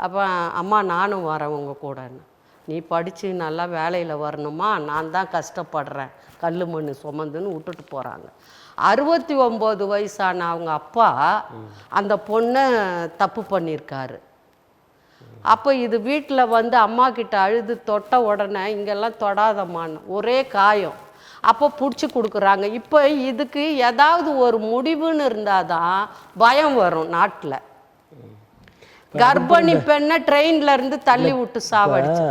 அப்போ அம்மா நானும் வரேன் உங்கள் கூடன்னு. நீ படித்து நல்லா வேலையில் வரணுமா, நான் தான் கஷ்டப்படுறேன் கல் மண் சுமந்துன்னு விட்டுட்டு போகிறாங்க. 69 வயசான அவங்க அப்பா அந்த பொண்ணை தப்பு பண்ணியிருக்காரு. அப்போ இது வீட்டில் வந்து அம்மா கிட்ட அழுது தொட்ட உடனே இங்கெல்லாம் தொடாதம்மான்னு ஒரே காயம். அப்போ பிடிச்சி கொடுக்குறாங்க. இப்போ இதுக்கு ஏதாவது ஒரு முடிவுன்னு இருந்தால் தான் பயம் வரும் நாட்டில். கர்ப்பிணி பெண்ணை ட்ரெயின்ல இருந்து தள்ளி விட்டு சாவடிச்சு.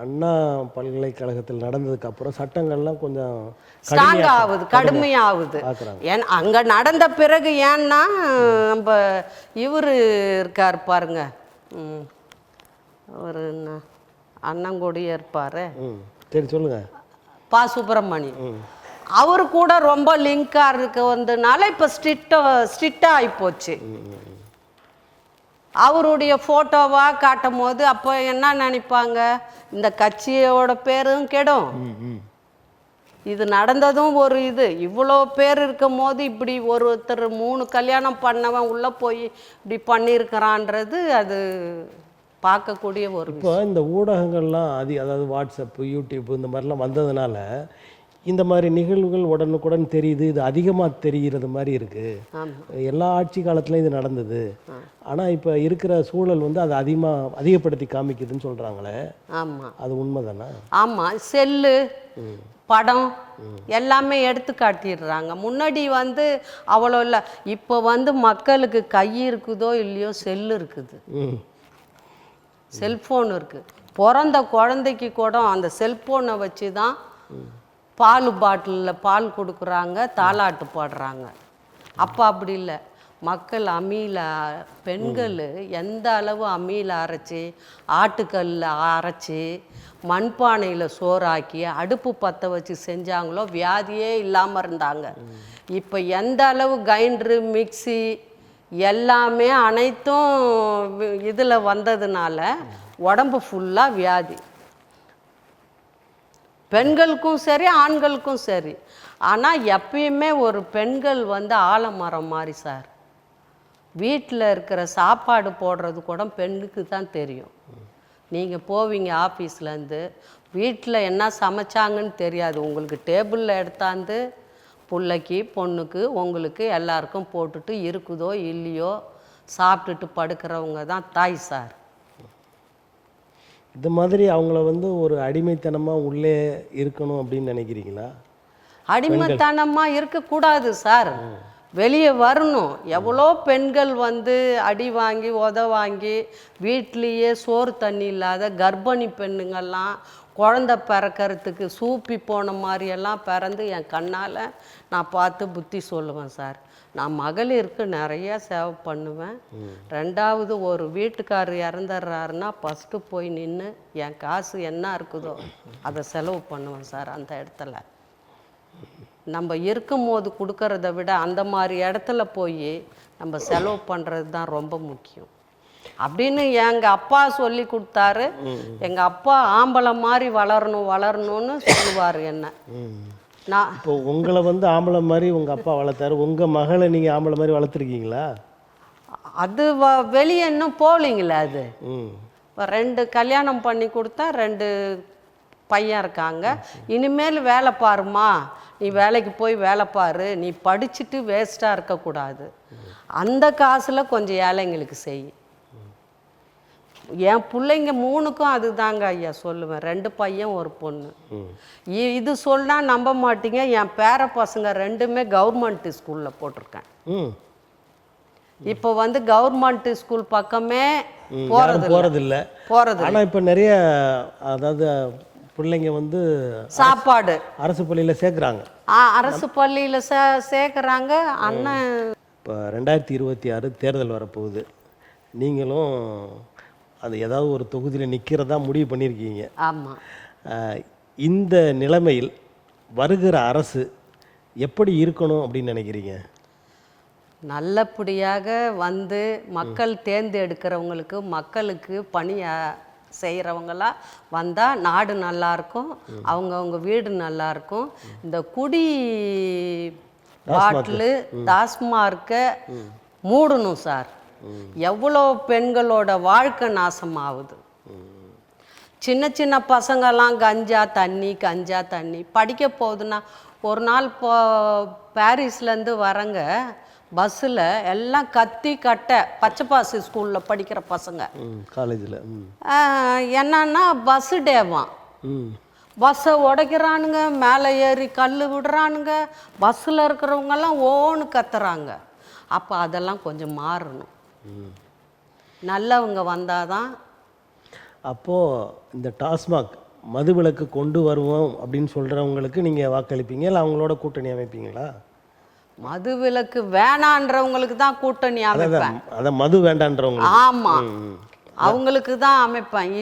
அண்ணா பல்கலைக்கழகத்தில் நடந்ததுக்கு அப்புறம் சட்டங்கள்லாம் கொஞ்சம் ஸ்ட்ராங் ஆகுது, கடுமையாகுது. ஏன் அங்கே நடந்த பிறகு, ஏன்னா நம்ம இவர் இருக்கார் பாருங்க, ஒரு அண்ணங்கூடியே இருப்பார், சரி சொல்லுங்க, பா சுப்பிரமணியம். அவரு கூட ரொம்ப லிங்காக இருக்க வந்ததுனால இப்போ ஸ்ட்ரிக்டாக ஆகிப்போச்சு. அவருடைய ஃபோட்டோவாக காட்டும் போது அப்போ என்ன நினைப்பாங்க, இந்த கட்சியோட பேரும் கெடும், இது நடந்ததும் ஒரு இது. இவ்வளோ பேர் இருக்கும் போது இப்படி ஒருத்தர் 3 கல்யாணம் பண்ணவன் உள்ளே போய் இப்படி பண்ணியிருக்கிறான்றது அது பார்க்கக்கூடிய ஒரு. இப்போ இந்த ஊடகங்கள்லாம் அதாவது வாட்ஸ்அப்பு, யூடியூப் இந்த மாதிரிலாம் வந்ததுனால இந்த மாதிரி நிகழ்வுகள் உடனுக்குடன் தெரியுது, இது அதிகமாக தெரிகிறது மாதிரி இருக்குது. எல்லா ஆட்சி காலத்துலையும் இது நடந்தது, ஆனால் இப்போ இருக்கிற சூழல் வந்து அதை அதிகப்படுத்தி காமிக்குதுன்னு சொல்கிறாங்களே. ஆமாம், அது உண்மை தானே? ஆமாம், செல்லு படம் எல்லாமே எடுத்து காட்டிடுறாங்க. முன்னாடி வந்து அவ்வளோ இல்லை. இப்போ வந்து மக்களுக்கு கை இருக்குதோ இல்லையோ செல்லு இருக்குது, செல்ஃபோன் இருக்குது. பிறந்த குழந்தைக்கு கூட அந்த செல்ஃபோனை வச்சு தான் பால் பாட்டிலில் பால் கொடுக்குறாங்க, தாலாட்டு பாடுறாங்க. அப்போ அப்படி இல்லை. மக்கள் அம்மியில், பெண்கள் எந்த அளவு அம்மியில் அரைச்சி, ஆட்டுக்கல்லில் அரைச்சி, மண்பானையில் சோறாக்கி அடுப்பு பற்ற வச்சு செஞ்சாங்களோ வியாதியே இல்லாமல் இருந்தாங்க. இப்போ எந்த அளவு கிரைண்டரு, மிக்சி எல்லாமே அனைத்தும் இதில் வந்ததுனால உடம்பு ஃபுல்லாக வியாதி. பெண்களுக்கும் சரி ஆண்களுக்கும் சரி. ஆனால் எப்பயுமே ஒரு பெண்கள் வந்து ஆலமரம் மாதிரி சார். வீட்டில் இருக்கிற சாப்பாடு போடுறது கூட பெண்ணுக்கு தான் தெரியும். நீங்கள் போவீங்க ஆஃபீஸ்லேருந்து, வீட்டில் என்ன சமைச்சாங்கன்னு தெரியாது. உங்களுக்கு டேபிளில் எடுத்தாந்து பிள்ளைக்கு, பொண்ணுக்கு, உங்களுக்கு எல்லாருக்கும் போட்டுட்டு இருக்குதோ இல்லையோ சாப்பிட்டுட்டு படுக்கிறவங்க தான் தாய் சார். இந்த மாதிரி அவங்கள வந்து ஒரு அடிமைத்தனமாக உள்ளே இருக்கணும் அப்படின்னு நினைக்கிறீங்களா? அடிமைத்தனமாக இருக்கக்கூடாது சார், வெளியே வரணும். எவ்வளோ பெண்கள் வந்து அடி வாங்கி வாங்கி வீட்லேயே சோறு தண்ணி இல்லாத கர்ப்பிணி பெண்ணுங்கள்லாம் குழந்த பிறக்கிறதுக்கு சூப்பி போன மாதிரியெல்லாம் பிறந்து என் கண்ணால் நான் பார்த்து புத்தி சொல்லுவேன் சார். நான் மகளிருக்கு நிறையா சேவை பண்ணுவேன். ரெண்டாவது ஒரு வீட்டுக்காரர் இறந்துடுறாருன்னா ஃபஸ்ட்டு போய் நின்று என் காசு என்ன இருக்குதோ அதை செலவு பண்ணுவேன் சார். அந்த இடத்துல நம்ம இருக்கும்போது கொடுக்கறத விட அந்த மாதிரி இடத்துல போய் நம்ம செலவு பண்ணுறது தான் ரொம்ப முக்கியம் அப்படின்னு எங்கள் அப்பா சொல்லி கொடுத்தாரு. எங்கள் அப்பா ஆம்பளை மாதிரி வளரணும்னு சொல்லுவார் என்ன. நான் இப்போ உங்களை வந்து ஆம்பளை மாதிரி உங்கள் அப்பா வளர்த்தாரு, உங்கள் மகளை நீங்கள் ஆம்பளை மாதிரி வளர்த்துருக்கீங்களா? அது வெளியே இன்னும் போகலிங்களே. அது 2 கல்யாணம் பண்ணி கொடுத்தா 2 பையன் இருக்காங்க. இனிமேல் வேலை பாருமா, நீ வேலைக்கு போய் வேலை பாரு, நீ படிச்சுட்டு வேஸ்ட்டாக இருக்கக்கூடாது, அந்த காசில் கொஞ்சம் ஏழைங்களுக்கு செய். என் பிள்ளைங்க 3க்கும் அதுதாங்க ஐயா சொல்லுவேன். 2 பையன் 1 பொண்ணு. இது சொன்னால் நம்ப மாட்டீங்க, என் பேர பசங்க 2மே கவர்மெண்ட் ஸ்கூலில் போட்டிருக்கேன். இப்போ வந்து கவர்மெண்ட் ஸ்கூல் பக்கமே போகிறதில்ல. ஆனால் இப்போ நிறைய அதாவது பிள்ளைங்க வந்து சாப்பாடு அரசு பள்ளியில் சேர்க்குறாங்க. அரசு பள்ளியில் சேர்க்குறாங்க. அண்ணன் இப்போ 2026 தேர்தல் வரப்போகுது. நீங்களும் அது ஏதாவது ஒரு தொகுதியில் நிற்கிறதா முடிவு பண்ணியிருக்கீங்க. ஆமாம். இந்த நிலைமையில் வருகிற அரசு எப்படி இருக்கணும் அப்படின்னு நினைக்கிறீங்க? நல்லபடியாக வந்து மக்கள் தேர்ந்தெடுக்கிறவங்களுக்கு மக்களுக்கு பணி செய்கிறவங்களா வந்தால் நாடு நல்லாயிருக்கும், அவங்கவுங்க வீடு நல்லாயிருக்கும். இந்த குடி பாட்டிலு டாஸ்மார்க்கை மூடணும் சார். எவ்வளோ பெண்களோட வாழ்க்கை நாசமாகுது. சின்ன சின்ன பசங்கள்லாம் கஞ்சா தண்ணி படிக்க போகுதுன்னா, ஒரு நாள் பாரிஸ்லேருந்து வரங்க பஸ்ஸில் எல்லாம் கத்தி கட்டை பச்சைப்பாசி ஸ்கூலில் படிக்கிற பசங்க காலேஜில் என்னன்னா பஸ்ஸு டேவான், பஸ்ஸை உடைக்கிறானுங்க, மேலே ஏறி கல் விடுறானுங்க, பஸ்ஸில் இருக்கிறவங்கெல்லாம் ஓன்னு கத்துறாங்க. அப்போ அதெல்லாம் கொஞ்சம் மாறணும், நல்லவங்க வந்தால் தான். அப்போது இந்த டாஸ்மாக் மதுவிலக்கு கொண்டு வருவோம் அப்படின்னு சொல்கிறவங்களுக்கு நீங்கள் வாக்களிப்பீங்க, இல்லை அவங்களோட கூட்டணி அமைப்பீங்களா? மதுவிலக்கு வேணான்றவங்களுக்கு தான் கூட்டணி அமைப்பேன். அதான் மது வேண்டான்றவங்க. ஆமாம், அவங்களுக்கு தான் அமைப்பேன்.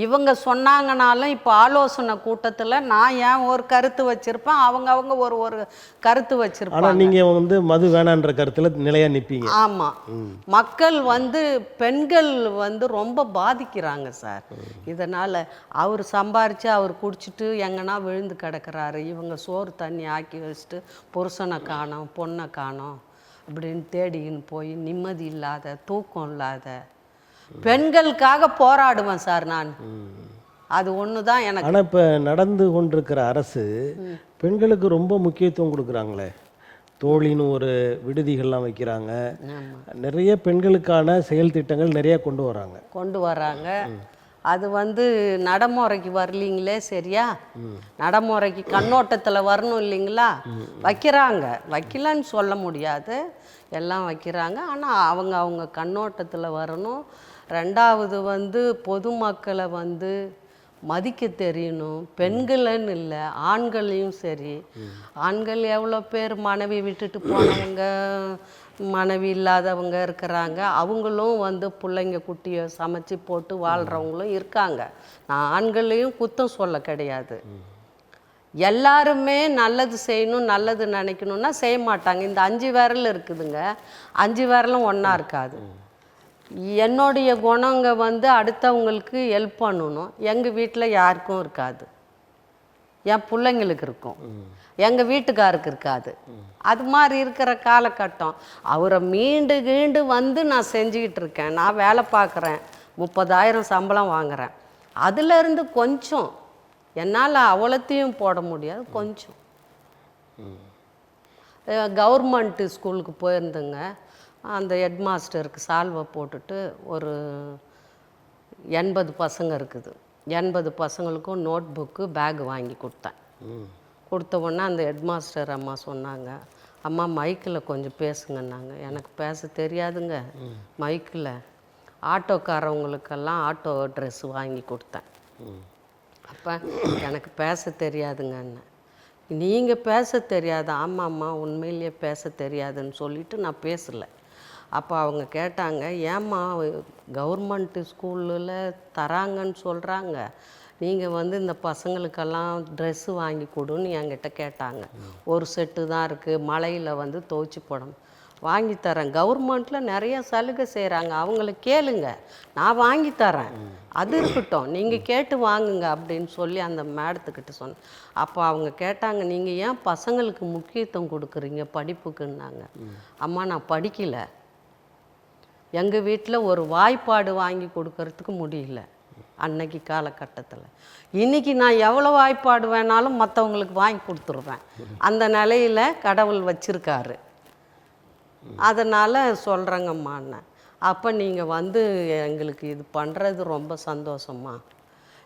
இவங்க சொன்னாங்கனாலும் இப்போ ஆலோசனை கூட்டத்தில் நான் ஏன் ஒரு கருத்து வச்சுருப்பேன், அவங்க ஒரு கருத்து வச்சுருப்பாங்க. ஆனால் நீங்கள் வந்து மது வேணான்ற கருத்தில் நிலையாக நிற்பீங்க. ஆமாம். மக்கள் வந்து பெண்கள் வந்து ரொம்ப பாதிக்கிறாங்க சார். இதனால் அவர் சம்பாரித்து அவர் குடிச்சிட்டு எங்கன்னா விழுந்து கிடக்கிறாரு, இவங்க சோறு தண்ணி ஆக்கி வச்சுட்டு புருஷனை காணோம் பொண்ணை காணோம் அப்படின்னு தேடிக்கின்னு போய் நிம்மதி இல்லாத தூக்கம் இல்லாத பெண்களுக்காக போராடுவேன் சார் நான். அது ஒன்று தான் எனக்கு. ஆனால் இப்போ நடந்து கொண்டிருக்கிற அரசு பெண்களுக்கு ரொம்ப முக்கியத்துவம் கொடுக்குறாங்களே. தோழின்னு ஒரு விடுதிகள்லாம் வைக்கிறாங்க, நிறைய பெண்களுக்கான செயல் திட்டங்கள் நிறைய கொண்டு வராங்க. அது வந்து நடைமுறைக்கு வரலீங்களே. சரியா, நடைமுறைக்கு கண்ணோட்டத்தில் வரணும் இல்லைங்களா? வைக்கிறாங்க, வைக்கலன்னு சொல்ல முடியாது, எல்லாம் வைக்கிறாங்க. ஆனால் அவங்க கண்ணோட்டத்தில் வரணும். ரெண்டாவது வந்து பொதுமக்களை வந்து மதிக்க தெரியணும். பெண்கள்னு இல்லை, ஆண்களையும் சரி. ஆண்கள் எவ்வளோ பேர் மனைவி விட்டுட்டு போனவங்க, மனைவி இல்லாதவங்க இருக்கிறாங்க. அவங்களும் வந்து பிள்ளைங்க குட்டியை சமைச்சு போட்டு வாழ்கிறவங்களும் இருக்காங்க. நான் ஆண்களையும் குத்தம் சொல்ல கிடையாது. எல்லாருமே நல்லது செய்யணும், நல்லது நினைக்கணும்னா செய்ய மாட்டாங்க. இந்த 5 விரல் இருக்குதுங்க, 5 விரலும் ஒன்றா இருக்காது. என்னுடைய குணங்க வந்து அடுத்தவங்களுக்கு ஹெல்ப் பண்ணணும். எங்கள் வீட்டில் யாருக்கும் இருக்காது, என் பிள்ளைங்களுக்கு இருக்கும், எங்கள் வீட்டுக்காருக்கு இருக்காது. அது மாதிரி இருக்கிற காலகட்டம். அவரை மீண்டு வந்து நான் செஞ்சுக்கிட்டு இருக்கேன். நான் வேலை பார்க்குறேன், 30,000 சம்பளம் வாங்குகிறேன். அதுலேருந்து கொஞ்சம் என்னால் அவ்வளோத்தையும் போட முடியாது, கொஞ்சம். கவர்மெண்ட்டு ஸ்கூலுக்கு போயிருந்தேங்க. அந்த ஹெட் மாஸ்டருக்கு சால்வை போட்டுட்டு ஒரு 80 பசங்க இருக்குது. 80 பசங்களுக்கும் நோட் புக்கு பேக் வாங்கி கொடுத்தேன். கொடுத்த உடனே அந்த ஹெட் மாஸ்டர் அம்மா சொன்னாங்க, அம்மா மைக்கில் கொஞ்சம் பேசுங்கன்னாங்க. எனக்கு பேச தெரியாதுங்க மைக்கில். ஆட்டோக்காரவங்களுக்கெல்லாம் ஆட்டோ ட்ரெஸ் வாங்கி கொடுத்தேன். அப்போ எனக்கு பேச தெரியாதுங்கன்னு நீங்கள் பேச தெரியாது. ஆமாம்மா உண்மையிலேயே பேச தெரியாதுன்னு சொல்லிட்டு நான் பேசலை. அப்போ அவங்க கேட்டாங்க, ஏம்மா கவர்மெண்ட்டு ஸ்கூலில் தராங்கன்னு சொல்கிறாங்க, நீங்கள் வந்து இந்த பசங்களுக்கெல்லாம் ட்ரெஸ்ஸு வாங்கி கொடுன்னு என்கிட்ட கேட்டாங்க. ஒரு செட்டு தான் இருக்குது, மழையில் வந்து துவைச்சி போடணும். வாங்கி தரேன், கவர்மெண்ட்டில் நிறைய சலுகை செய்கிறாங்க, அவங்கள கேளுங்க, நான் வாங்கி தரேன், அது இருக்கட்டும், நீங்கள் கேட்டு வாங்குங்க அப்படின்னு சொல்லி அந்த மேடத்துக்கிட்ட சொன்னேன். அப்போ அவங்க கேட்டாங்க, நீங்கள் ஏன் பசங்களுக்கு முக்கியத்துவம் கொடுக்குறீங்க படிப்புக்குன்னாங்க. அம்மா நான் படிக்கலை, எங்கள் வீட்டில் ஒரு வாய்ப்பாடு வாங்கி கொடுக்கறதுக்கு முடியல அன்னைக்கு காலகட்டத்தில். இன்றைக்கி நான் எவ்வளோ வாய்ப்பாடு வேணாலும் மற்றவங்களுக்கு வாங்கி கொடுத்துருவேன். அந்த நிலையில் கடவுள் வச்சுருக்காரு. அதனால் சொல்கிறேங்கம்மான்னு. அப்போ நீங்கள் வந்து எங்களுக்கு இது பண்ணுறது ரொம்ப சந்தோஷம்மா.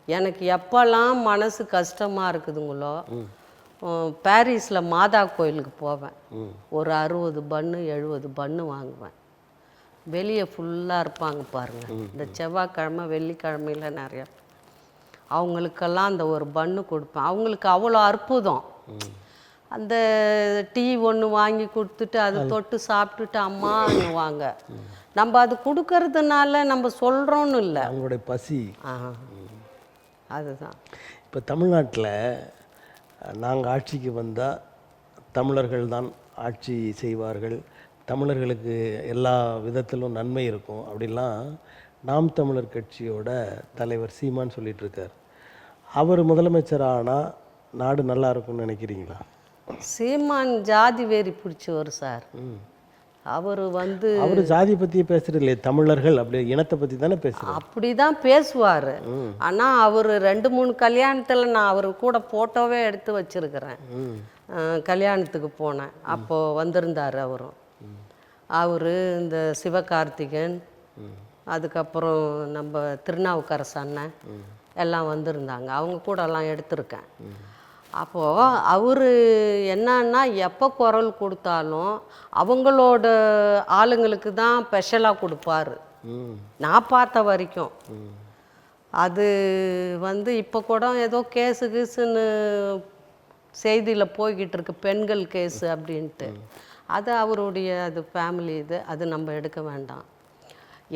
எனக்கு எப்போல்லாம் மனசு கஷ்டமாக இருக்குதுங்களோ பாரிஸில் மாதா கோயிலுக்கு போவேன். ஒரு 60 பன்னு 70 பன்னு வாங்குவேன். வெளியே ஃபுல்லாக இருப்பாங்க பாருங்கள். இந்த செவ்வாய்க்கிழமை வெள்ளிக்கிழமையில் நிறையா அவங்களுக்கெல்லாம் அந்த ஒரு பன்னு கொடுப்பேன். அவங்களுக்கு அவ்வளோ அற்புதம். அந்த டீ ஒன்று வாங்கி கொடுத்துட்டு அதை தொட்டு சாப்பிட்டுட்டு அம்மான்னுவாங்க. நம்ம அது கொடுக்கறதுனால நம்ம சொல்கிறோன்னு இல்லை, அவங்களுடைய பசி. அதுதான். இப்போ தமிழ்நாட்டில் நாங்கள் ஆட்சிக்கு வந்தால் தமிழர்கள் தான் ஆட்சி செய்வார்கள், தமிழர்களுக்கு எல்லா விதத்திலும் நன்மை இருக்கும் அப்படிலாம் நாம் தமிழர் கட்சியோட தலைவர் சீமான் சொல்லிட்டு இருக்கார். அவர் முதலமைச்சர் ஆனால் நாடு நல்லா இருக்கும்னு நினைக்கிறீங்களா? சீமான் ஜாதி வெறி பிடிச்சவர் சார். அவர் வந்து அவர் ஜாதி பற்றியே பேசுறது இல்லையே, தமிழர்கள் அப்படி இனத்தை பற்றி தானே பேசுகிறார். அப்படி தான் பேசுவார். ஆனால் அவர் 2-3 கல்யாணத்தில் நான் அவர் கூட ஃபோட்டோவே எடுத்து வச்சுருக்கிறேன். கல்யாணத்துக்கு போனேன், அப்போது வந்திருந்தார் அவரும். அவர் இந்த சிவகார்த்திகேயன், அதுக்கப்புறம் நம்ம திருநாவுக்கரசு அண்ணன் எல்லாம் வந்திருந்தாங்க. அவங்க கூடலாம் எடுத்திருக்கேன். அப்போது அவர் என்னன்னா எப்போ குரல் கொடுத்தாலும் அவங்களோட ஆளுங்களுக்கு தான் ஸ்பெஷலாக கொடுப்பார், நான் பார்த்த வரைக்கும். அது வந்து இப்போ கூட ஏதோ கேஸு கீஸுன்னு செய்தியில் போய்கிட்டு இருக்கு, பெண்கள் கேஸு அப்படின்ட்டு. அது அவருடைய அது ஃபேமிலி இது, அது நம்ம எடுக்க வேண்டாம்.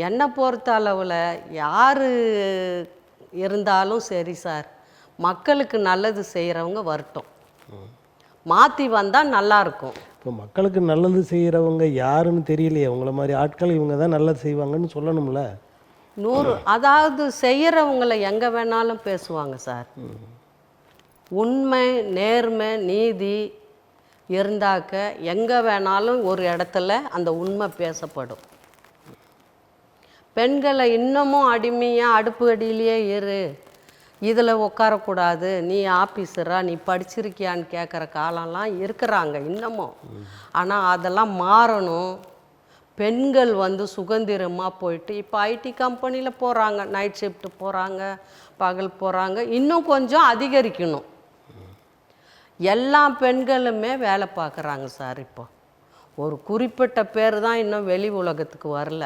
என்னை பொறுத்த அளவில் யார் இருந்தாலும் சரி சார், மக்களுக்கு நல்லது செய்கிறவங்க வரட்டும், மாற்றி வந்தால் நல்லாயிருக்கும். இப்போ மக்களுக்கு நல்லது செய்கிறவங்க யாருன்னு தெரியலையே, அவங்கள மாதிரி ஆட்கள் இவங்க தான் நல்லது செய்வாங்கன்னு சொல்லணும்ல. 100 அதாவது செய்கிறவங்கள எங்கே வேணாலும் பேசுவாங்க சார். உண்மை நேர்மை நீதி இருந்தாக்க எங்கே வேணாலும் ஒரு இடத்துல அந்த உண்மை பேசப்படும். பெண்களை இன்னமும் அடிமையாக அடுப்பு அடியிலேயே இரு, இதில் உட்காரக்கூடாது, நீ ஆஃபீஸரா, நீ படிச்சிருக்கியான்னு கேட்குற காலம்லாம் இருக்கிறாங்க இன்னமும். ஆனால் அதெல்லாம் மாறணும். பெண்கள் வந்து சுதந்திரமாக போயிட்டு இப்போ ஐடி கம்பெனியில் போகிறாங்க, நைட் ஷிஃப்ட்டு போகிறாங்க, பகல் போகிறாங்க. இன்னும் கொஞ்சம் அதிகரிக்கணும். எல்லா பெண்களுமே வேலை பார்க்குறாங்க சார். இப்போ ஒரு குறிப்பிட்ட பேர் தான் இன்னும் வெளி உலகத்துக்கு வரல.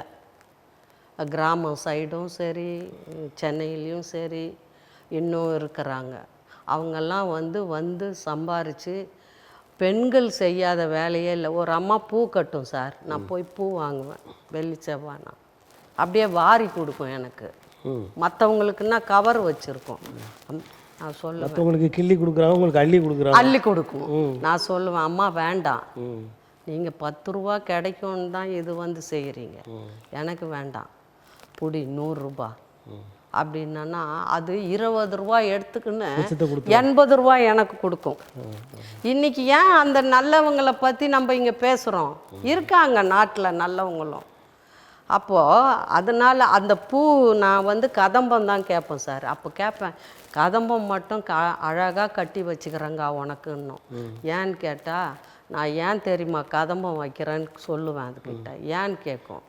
கிராமம் சைடும் சரி, சென்னையிலையும் சரி இன்னும் இருக்கிறாங்க. அவங்கெல்லாம் வந்து சம்பாரித்து, பெண்கள் செய்யாத வேலையே இல்லை. ஒரு அம்மா பூ கட்டும் சார், நான் போய் பூ வாங்குவேன் வெள்ளி செவ்வாய்னா, அப்படியே வாரி கொடுக்கும் எனக்கு. மற்றவங்களுக்குன்னா கவர் வச்சுருக்கோம். நான் சொல்லுவேன், மற்றவங்களுக்கு கிள்ளி கொடுக்குறாங்க, உங்களுக்கு அள்ளி கொடுக்குறாங்க, அள்ளி கொடுக்கும். நான் சொல்லுவேன், அம்மா வேண்டாம், நீங்கள் 10 ரூபா கிடைக்கும்னு தான் இது வந்து செய்கிறீங்க, எனக்கு வேண்டாம், புடி 100 ரூபா அப்படின்னா அது 20 ரூபா எடுத்துக்கின்னு 80 ரூபா எனக்கு கொடுக்கும். இன்னைக்கு ஏன் அந்த நல்லவங்களை பற்றி நம்ம இங்கே பேசுகிறோம்? இருக்காங்க நாட்டில் நல்லவங்களும். அப்போது அதனால் அந்த பூ நான் வந்து கதம்பம் தான் கேட்பேன் சார். அப்போ கேட்பேன், கதம்பம் மட்டும் அழகாக கட்டி வச்சுக்கிறேங்க உனக்குன்னும். ஏன்னு கேட்டால், நான் ஏன் தெரியுமா கதம்பம் வைக்கிறேன்னு சொல்லுவேன் அதுக்கிட்ட. ஏன்னு கேட்கும்,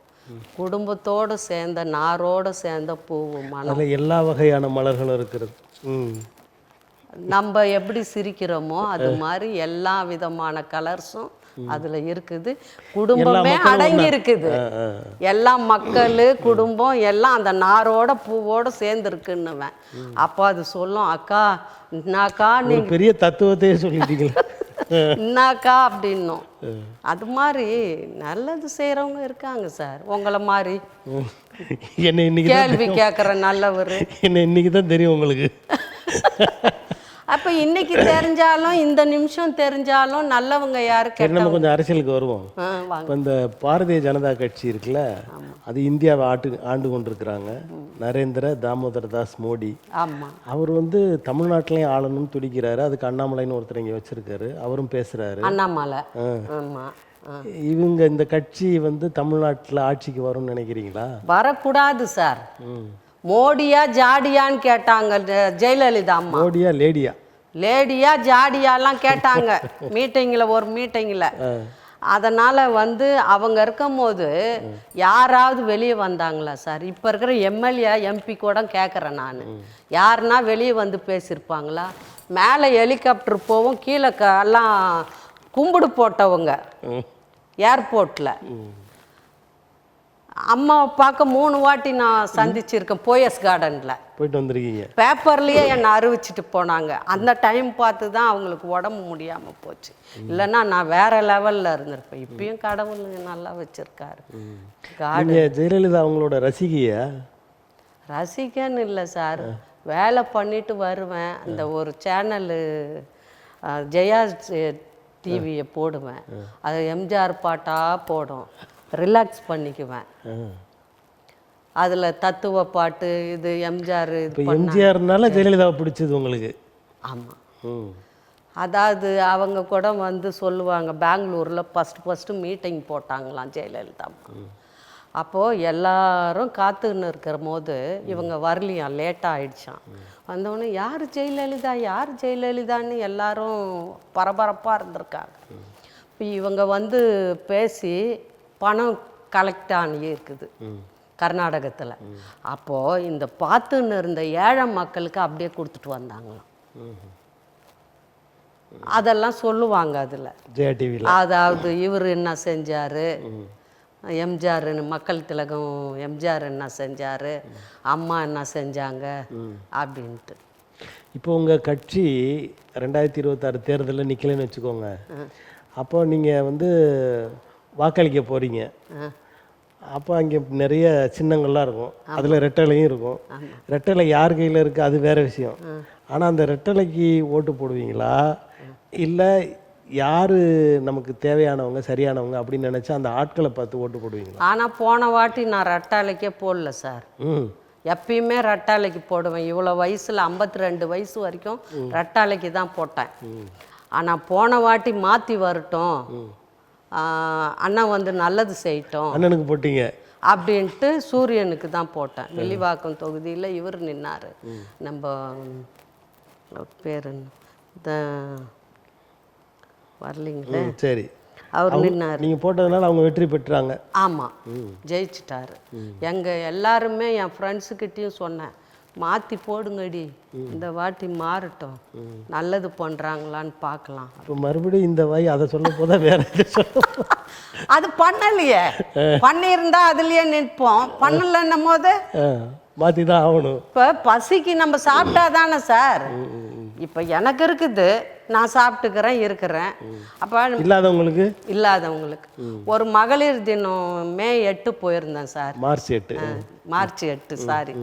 குடும்பத்தோடு சேர்ந்த நாரோடு சேர்ந்த பூவு மனம். எல்லா வகையான மலர்களும் இருக்கிறது. நம்ம எப்படி சிரிக்கிறோமோ அது மாதிரி எல்லா விதமான கலர்ஸும் அதில் இருக்குது. குடும்பமே அடங்கி இருக்குது. எல்லா மக்கள் குடும்பம் எல்லாம் அந்த நாரோட பூவோட சேர்ந்துருக்குன்னுவேன். அப்போ அது சொல்லும், அக்கா என்னாக்கா நீங்க பெரிய தத்துவத்தையே சொல்லிட்டீங்களா என்னாக்கா அப்படின்னும். அது மாதிரி நல்லது செய்கிறவங்க இருக்காங்க சார், உங்களை மாதிரி என்ன இன்னைக்கு கேள்வி கேட்குற நல்லவர். என்ன இன்னைக்கு தான் தெரியும் உங்களுக்கு. அப்போ இன்னைக்கு தெரிஞ்சாலும் இந்த நிமிஷம் தெரிஞ்சாலும் நல்லவங்க யாரு நம்ம கொஞ்சம் அரசியலுக்கு வருவோம். வாங்க. இப்போ இந்த பாரதிய ஜனதா கட்சி இருக்குல்ல, அது இந்தியாவை ஆண்டு கொண்டிருக்கிறாங்க. நரேந்திர தாமோதர் தாஸ் மோடி. ஆமாம். அவர் வந்து தமிழ்நாட்டிலையும் ஆளணும்னு துடிக்கிறாரு. அதுக்கு அண்ணாமலைன்னு ஒருத்தர் இங்கே வச்சிருக்காரு, அவரும் பேசுறாரு. அண்ணாமலை. ஆமாம். இவங்க இந்த கட்சி வந்து தமிழ்நாட்டில் ஆட்சிக்கு வரும்னு நினைக்கிறீங்களா? வரக்கூடாது சார். மோடியா ஜாடியான்னு கேட்டாங்க ஜெயலலிதா அம்மா. மோடியா லேடியா? லேடியா ஜாடியாலாம் கேட்டாங்க மீட்டிங்கில், ஒரு மீட்டிங்கில். அதனால் வந்து அவங்க இருக்கும் போது யாராவது வெளியே வந்தாங்களா சார்? இப்போ இருக்கிற எம்எல்ஏ எம்பி கூட கேட்குறேன் நான், யாருன்னா வெளியே வந்து பேசியிருப்பாங்களா? மேலே ஹெலிகாப்டர் போவோம், கீழே எல்லாம் கும்பிடு போட்டவங்க ஏர்போர்ட்டில். அம்மாவை பார்க்க 3 வாட்டி நான் சந்திச்சிருக்கேன் போயஸ் கார்டனில். போயிட்டு வந்திருக்கீங்க? பேப்பர்லேயே என்னை அறிவிச்சிட்டு போனாங்க. அந்த டைம் பார்த்து தான் அவங்களுக்கு உடம்பு முடியாமல் போச்சு. இல்லைன்னா நான் வேற லெவலில் இருந்திருப்பேன். இப்பயும் கடவுள் நல்லா வச்சிருக்காரு. ஜெயலலிதா அவங்களோட ரசிகையா? ரசிகன்னு இல்லை சார், வேலை பண்ணிட்டு வருவேன். இந்த ஒரு சேனலு ஜெயா டிவியை போடுவேன், அது எம்ஜிஆர் பாட்டாக போடும், ரிலாக்ஸ் பண்ணிக்குவேன். அதில் தத்துவ பாட்டு, இது எம்ஜிஆர். இது எம்ஜிஆர்னால ஜெயலலிதாவை பிடிச்சது உங்களுக்கு? ஆமாம். அதாவது அவங்க கூட வந்து சொல்லுவாங்க, பெங்களூரில் ஃபஸ்ட்டு மீட்டிங் போட்டாங்களாம் ஜெயலலிதா. அப்போது எல்லாரும் காத்துன்னு இருக்கிற போது இவங்க வரலையாம், லேட்டாக ஆயிடுச்சான். வந்தவொடனே யார் ஜெயலலிதா, யார் ஜெயலலிதான்னு எல்லாரும் பரபரப்பாக இருந்திருக்காங்க. இப்போ இவங்க வந்து பேசி பணம் கலெக்ட் ஆகி இருக்குது கர்நாடகத்தில். அப்போது இந்த பார்த்துன்னு இருந்த ஏழை மக்களுக்கு அப்படியே கொடுத்துட்டு வந்தாங்களாம். அதெல்லாம் சொல்லுவாங்க அதில் ஜெயா டிவியில். அதாவது இவர் என்ன செஞ்சார், எம்ஜிஆர் மக்கள் திலகம் எம்ஜிஆர் என்ன செஞ்சார், அம்மா என்ன செஞ்சாங்க அப்படின்ட்டு. இப்போ உங்கள் கட்சி 2026 தேர்தலில் நிற்கலைன்னு வச்சுக்கோங்க, அப்போ நீங்கள் வந்து வாக்களிக்க போகிறீங்க. அப்போ அங்கே நிறைய சின்னங்கள்லாம் இருக்கும், அதில் ரெட்டலையும் இருக்கும். ரெட்டலை யார் கையில் இருக்குது அது வேறு விஷயம். ஆனால் அந்த ரெட்டலைக்கு ஓட்டு போடுவீங்களா, இல்லை யார் நமக்கு தேவையானவங்க சரியானவங்க அப்படின்னு நினச்சா அந்த ஆட்களை பார்த்து ஓட்டு போடுவீங்களா? ஆனால் போன வாட்டி நான் ரெட்டாலைக்கே போடல சார். எப்பயுமே ரெட்டாலைக்கு போடுவேன். இவ்வளோ வயசில் 52 வயசு வரைக்கும் ரெட்டாலைக்கு தான் போட்டேன். ஆனால் போன வாட்டி மாற்றி வரட்டும், அண்ணன் வந்து நல்லது செய்யட்டும், அண்ணனுக்கு போட்டீங்க அப்படின்ட்டு சூரியனுக்கு தான் போட்டேன். வெள்ளிவாக்கம் தொகுதியில் இவர் நின்னார், நம்ம பேர் வரலிங்களே, சரி, அவர் நின்னார். நீங்கள் போட்டதுனால அவங்க வெற்றி பெற்றாங்க. ஆமாம், ஜெயிச்சிட்டாரு. எங்கள் எல்லாருமே என் ஃப்ரெண்ட்ஸுக்கிட்டேயும் சொன்னேன், மாற்றி போடுங்கடி, இந்த வாட்டி மாறட்டும், நல்லது பண்ணுறாங்களான்னு பார்க்கலாம். இப்போ மறுபடியும் இந்த வாய் அதை சொல்ல போதா வேற அது பண்ணலையே, பண்ணியிருந்தா அதுலேயே நிற்போம், பண்ணலன்னும் போது மாற்றி தான் ஆகணும். இப்போ பசிக்கு நம்ம சாப்பிட்டா தானே சார். இப்போ எனக்கு இருக்குது, நான் சாப்பிட்டுக்கிறேன் இருக்கிறேன். அப்போ இல்லாதவங்களுக்கு ஒரு மகளிர் தினம் மே 8 போயிருந்தேன் சார். March 8 sorry.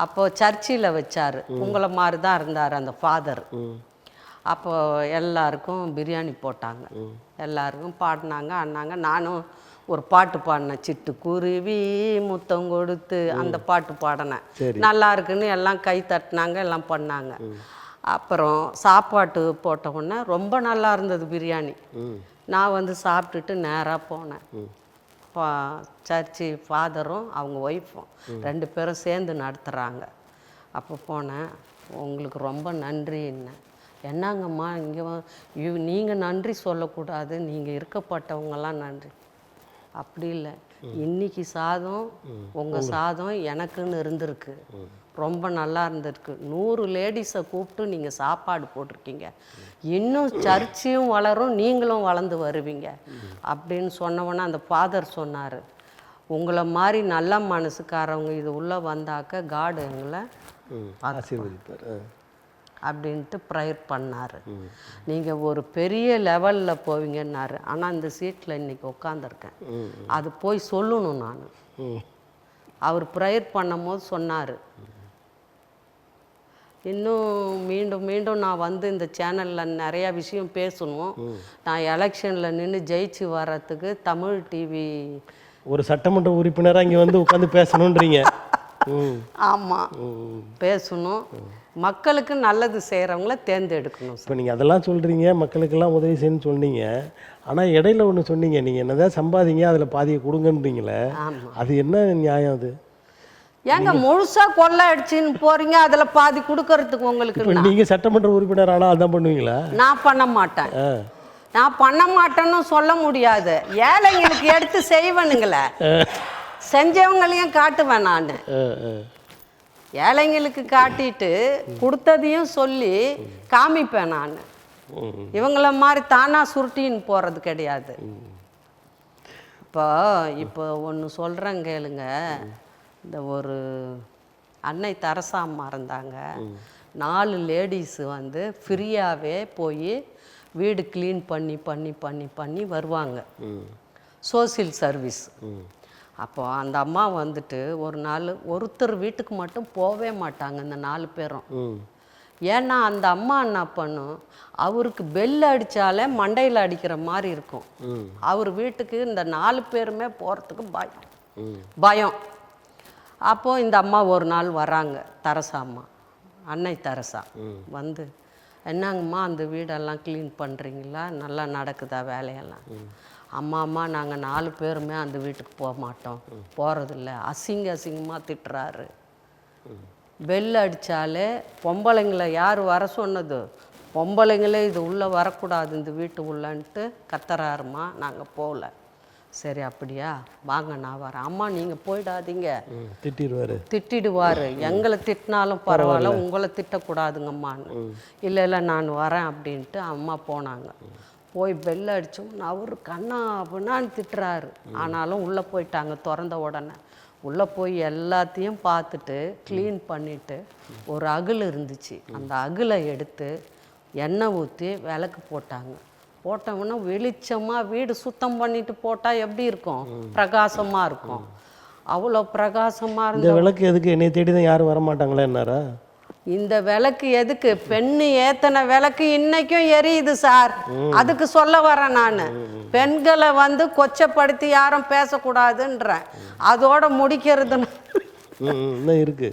அப்போது சர்ச்சில் வச்சார், உங்களை மாதிரி தான் இருந்தார் அந்த ஃபாதர். அப்போது எல்லாருக்கும் பிரியாணி போட்டாங்க, எல்லாருக்கும் பாடினாங்க அண்ணாங்க. நானும் ஒரு பாட்டு பாடினேன், சிட்டுக்குருவி முத்தம் கொடுத்து, அந்த பாட்டு பாடினேன். நல்லா இருக்குன்னு எல்லாம் கை தட்டினாங்க, எல்லாம் பண்ணாங்க. அப்புறம் சாப்பாட்டு போட்ட உடனே ரொம்ப நல்லா இருந்தது பிரியாணி. நான் வந்து சாப்பிட்டுட்டு நேராக போனேன். சர்ச்சு ஃபாதரும் அவங்க ஒய்ஃபும் 2 பேரும் சேர்ந்து நடத்துகிறாங்க. அப்போ போனேன், உங்களுக்கு ரொம்ப நன்றின்னு. என்னங்கம்மா இங்கே நீங்கள் நன்றி சொல்லக்கூடாது, நீங்கள் இருக்கப்பட்டவங்கெல்லாம் நன்றி. அப்படி இல்லை, இன்னைக்கு சாதம் உங்கள் சாதம் எனக்குன்னு இருந்திருக்கு, ரொம்ப நல்லா இருந்திருக்கு, 100 லேடிஸை கூப்பிட்டு நீங்கள் சாப்பாடு போட்டிருக்கீங்க, இன்னும் சர்ச்சையும் வளரும், நீங்களும் வளர்ந்து வருவீங்க அப்படின்னு சொன்னவொன்னே அந்த ஃபாதர் சொன்னார், உங்களை மாதிரி நல்ல மனசுக்காரவங்க இது உள்ளே வந்தாக்க காடு எங்களை ஆசீர்வதிப்பார் அப்படின்ட்டு ப்ரேயர் பண்ணார். நீங்கள் ஒரு பெரிய லெவலில் போவீங்கன்னாரு. ஆனால் இந்த சீட்டில் இன்றைக்கி உட்காந்துருக்கேன், அது போய் சொல்லணும். நான் அவர் ப்ரேயர் பண்ணும் போது சொன்னார், இன்னும் மீண்டும் மீண்டும் நான் வந்து இந்த சேனலில் நிறையா விஷயம் பேசணும், நான் எலெக்ஷனில் நின்று ஜெயிச்சு வர்றதுக்கு தமிழ் டிவி ஒரு சட்டமன்ற உறுப்பினராக இங்கே வந்து உட்காந்து பேசணுன்றீங்க. ஆமாம், பேசணும், மக்களுக்கு நல்லது செய்கிறவங்கள தேர்ந்தெடுக்கணும். இப்போ நீங்கள் அதெல்லாம் சொல்கிறீங்க, மக்களுக்கெல்லாம் உதவி செய்யணும்னு சொன்னீங்க. ஆனால் இடையில ஒன்று சொன்னீங்க, நீங்கள் என்னதான் சம்பாதிங்க அதில் பாதியை கொடுங்கன்றீங்களே, அது என்ன நியாயம்? அது ஏங்க முழுசா கொள்ளை அடிச்சுன்னு போறீங்க, அதுல பாதி கொடுக்கறதுக்கு உங்களுக்கு? நீங்க சட்டமன்ற உறுப்பினர் ஆனால் அதான் பண்ணுவீங்களா? நான் பண்ண மாட்டேன், நான் பண்ண மாட்டேன்னு சொல்ல முடியாது. ஏழைங்களுக்கு எடுத்து செய்வேனுங்களே, செஞ்சவங்களையும் காட்டுவேன் நான். ஏழைங்களுக்கு காட்டிட்டு கொடுத்ததையும் சொல்லி காமிப்பேன் நான். இவங்கள மாதிரி தானா சுருட்டின்னு போறது கிடையாது. இப்போ ஒன்று சொல்கிறேன் கேளுங்க. இந்த ஒரு அன்னை தெரசா அம்மா இருந்தாங்க, 4 லேடிஸு வந்து ஃப்ரீயாகவே போய் வீடு க்ளீன் பண்ணி பண்ணி பண்ணி பண்ணி வருவாங்க, சோசியல் சர்வீஸ். அப்போ அந்த அம்மா வந்துட்டு ஒரு நாள் ஒருத்தர் வீட்டுக்கு மட்டும் போகவே மாட்டாங்க இந்த 4 பேரும். ஏன்னா அந்த அம்மா என்ன பண்ணும், அவருக்கு பெல் அடித்தாலே மண்டையில் அடிக்கிற மாதிரி இருக்கும். அவர் வீட்டுக்கு இந்த 4 பேருமே போகிறதுக்கு பயம். அப்போது இந்த அம்மா ஒரு நாள் வராங்க, தெரசா அம்மா, அன்னை தெரசா வந்து, என்னங்கம்மா அந்த வீடெல்லாம் க்ளீன் பண்ணுறீங்களா, நல்லா நடக்குதா வேலையெல்லாம்? அம்மா நாங்கள் 4 பேருமே அந்த வீட்டுக்கு போக மாட்டோம், போகிறதில்ல, அசிங்கமாக திட்டுறாரு. பெல் அடித்தாலே பொம்பளைங்களை யார் வர சொன்னது, பொம்பளைங்களே இது உள்ளே வரக்கூடாது இந்த வீட்டு உள்ளன்ட்டு கத்துறாருமா, நாங்கள் போகல. சரி அப்படியா, வாங்க நான் வரேன். அம்மா நீங்கள் போயிடாதீங்க, திட்டிடுவார், எங்களை திட்டினாலும் பரவாயில்ல, உங்களை திட்டக்கூடாதுங்கம்மான்னு. இல்லை நான் வரேன் அப்படின்ட்டு அம்மா போனாங்க. போய் பெல் அடித்தோம், அவர் கண்ணா அப்படின்னான்னு திட்டுறாரு. ஆனாலும் உள்ளே போயிட்டாங்க. திறந்த உடனே உள்ளே போய் எல்லாத்தையும் பார்த்துட்டு க்ளீன் பண்ணிவிட்டு ஒரு அகில் இருந்துச்சு, அந்த அகிலை எடுத்து எண்ணெய் ஊற்றி விளக்கு போட்டாங்க. போட்டோம்னா வெளிச்சமாக வீடு சுத்தம் பண்ணிட்டு போட்டால் எப்படி இருக்கும், பிரகாசமாக இருக்கும். அவ்வளோ பிரகாசமாக இருந்த விளக்கு எதுக்கு என்னை தேடி தான் யாரும் வரமாட்டாங்களே என்னாரா? இந்த விளக்கு எதுக்கு, பெண்ணு ஏத்தனை விளக்கு இன்னைக்கும் எரியுது சார், அதுக்கு சொல்ல வரேன் நான். பெண்களை வந்து கொச்சப்படுத்தி யாரும் பேசக்கூடாதுன்றேன், அதோட முடிக்கிறது இருக்கு.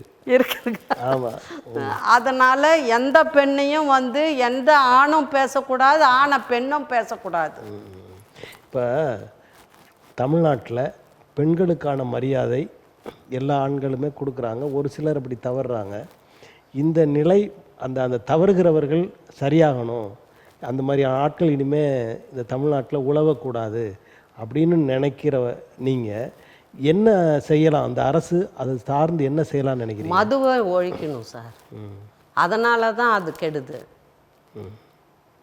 அதனால எந்த பெண்ணையும் வந்து எந்த ஆணும் பேசக்கூடாது, ஆணை பெண்ணும் பேசக்கூடாது. இப்போ தமிழ்நாட்டில் பெண்களுக்கான மரியாதை எல்லா ஆண்களுமே கொடுக்குறாங்க, ஒரு சிலர் அப்படி தவறுறாங்க. இந்த நிலை அந்த தவறுகிறவர்கள் சரியாகணும், அந்த மாதிரி ஆட்கள் இனிமேல் இந்த தமிழ்நாட்டில் உழவக்கூடாது அப்படின்னு நினைக்கிற நீங்கள் என்ன செய்யலாம்? அந்த அரசு அதை சார்ந்து என்ன செய்யலாம்னு நினைக்கிறீங்க? மதுவை ஒழிக்கணும் சார், அதனால தான் அது கெடுது.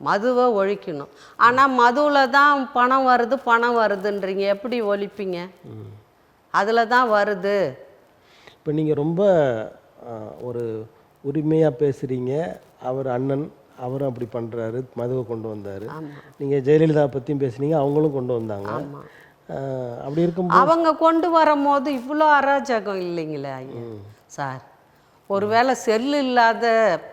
மதுவை ஒழிக்கணும். ஆனால் மதுவில் தான் பணம் வருதுன்றீங்க, எப்படி ஒழிப்பீங்க? அதில் தான் வருது. இப்போ நீங்கள் ரொம்ப ஒரு உரிமையாக பேசுகிறீங்க. அவர் அண்ணன், அவரும் அப்படி பண்ணுறாரு, மதுவை கொண்டு வந்தார். நீங்கள் ஜெயலலிதா பற்றியும் பேசுனீங்க, அவங்களும் கொண்டு வந்தாங்க. அப்படி இருக்கும் அவங்க கொண்டு வரும்போது இவ்வளோ அராஜகம் இல்லைங்களே ஐயா சார். ஒருவேளை செல்லு இல்லாத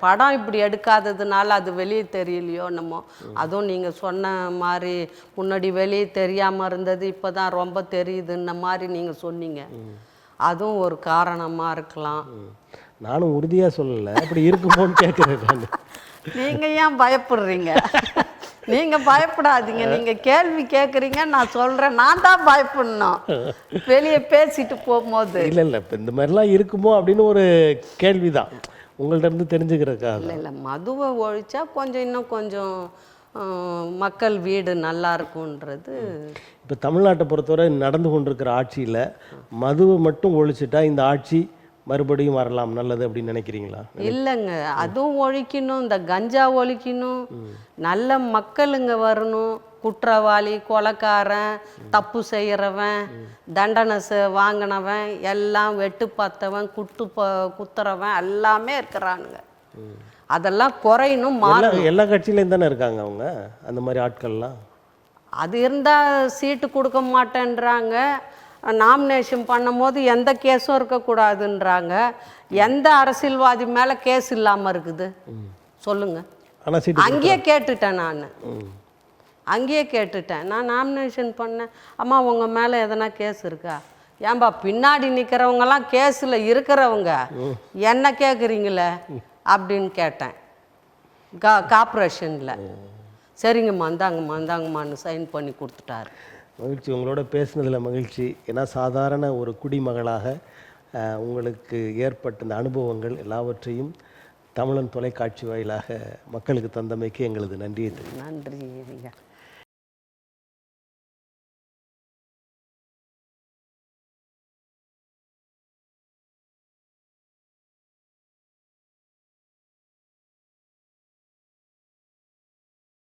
படம் இப்படி எடுக்காததுனால அது வெளியே தெரியலையோ என்னமோ. அதுவும் நீங்கள் சொன்ன மாதிரி முன்னாடி வெளியே தெரியாமல் இருந்தது, இப்போ தான் ரொம்ப தெரியுதுன்ன மாதிரி நீங்கள் சொன்னீங்க. அதுவும் ஒரு காரணமாக இருக்கலாம். நானும் உறுதியாக சொல்லலை, அப்படி இருக்குமோன்னு கேட்குறேன். நீங்கள் ஏன் பயப்படுறீங்க? நீங்கள் பயப்படாதீங்க, நீங்கள் கேள்வி கேட்குறீங்க, நான் சொல்கிறேன். நான் தான் பயப்படணும் வெளியே பேசிட்டு போகும்போது. இல்லை இப்போ இந்த மாதிரிலாம் இருக்குமோ அப்படின்னு ஒரு கேள்வி தான் உங்கள்ட்ட இருந்து தெரிஞ்சுக்கிறதுக்காக. இல்லை மதுவை ஒழிச்சா கொஞ்சம் இன்னும் கொஞ்சம் மக்கள் வீடு நல்லா இருக்குன்றது. இப்போ தமிழ்நாட்டை பொறுத்தவரை நடந்து கொண்டிருக்கிற ஆட்சியில் மதுவை மட்டும் ஒழிச்சிட்டா இந்த ஆட்சி மறுபடியும் வரலாம், நல்லது அப்படின்னு நினைக்கிறீங்களா? இல்லைங்க, அதுவும் ஒழிக்கணும், இந்த கஞ்சா ஒழிக்கணும், நல்ல மக்களுங்க வரணும். குற்றவாளி, கொலைக்காரன், தப்பு செய்கிறவன், தண்டனை வாங்கினவன், எல்லாம் வெட்டு பார்த்தவன், குத்துறவன் எல்லாமே இருக்கிறானுங்க. அதெல்லாம் குறையணும், மாறணும். எல்லா கட்சியிலையும் தானே இருக்காங்க அவங்க அந்த மாதிரி ஆட்கள்லாம். அது இருந்தால் சீட்டு கொடுக்க மாட்டேன்றாங்க. நாமினேஷன் பண்ணும் போது எந்த கேஸும் இருக்கக்கூடாதுன்றாங்க. எந்த அரசியல்வாதி மேலே கேஸ் இல்லாமல் இருக்குது சொல்லுங்க? அங்கேயே கேட்டுட்டேன், அங்கேயே கேட்டுட்டேன். நான் நாமினேஷன் பண்ணேன், அம்மா உங்கள் மேலே எதனா கேஸ் இருக்கா? ஏன்பா பின்னாடி நிற்கிறவங்கலாம் கேஸில் இருக்கிறவங்க என்ன கேட்குறீங்களே அப்படின்னு கேட்டேன். கார்ப்பரேஷனில். சரிங்கம்மா இந்தாங்கம்மான்னு சைன் பண்ணி கொடுத்துட்டாரு. மகிழ்ச்சி, உங்களோட பேசுனதில் மகிழ்ச்சி. ஏன்னா சாதாரண ஒரு குடிமகளாக உங்களுக்கு ஏற்பட்ட இந்த அனுபவங்கள் எல்லாவற்றையும் தமிழன் தொலைக்காட்சி வாயிலாக மக்களுக்கு தந்தமைக்கு எங்களது நன்றியை தெரிவிக்கிறேன். நன்றி ஐயா.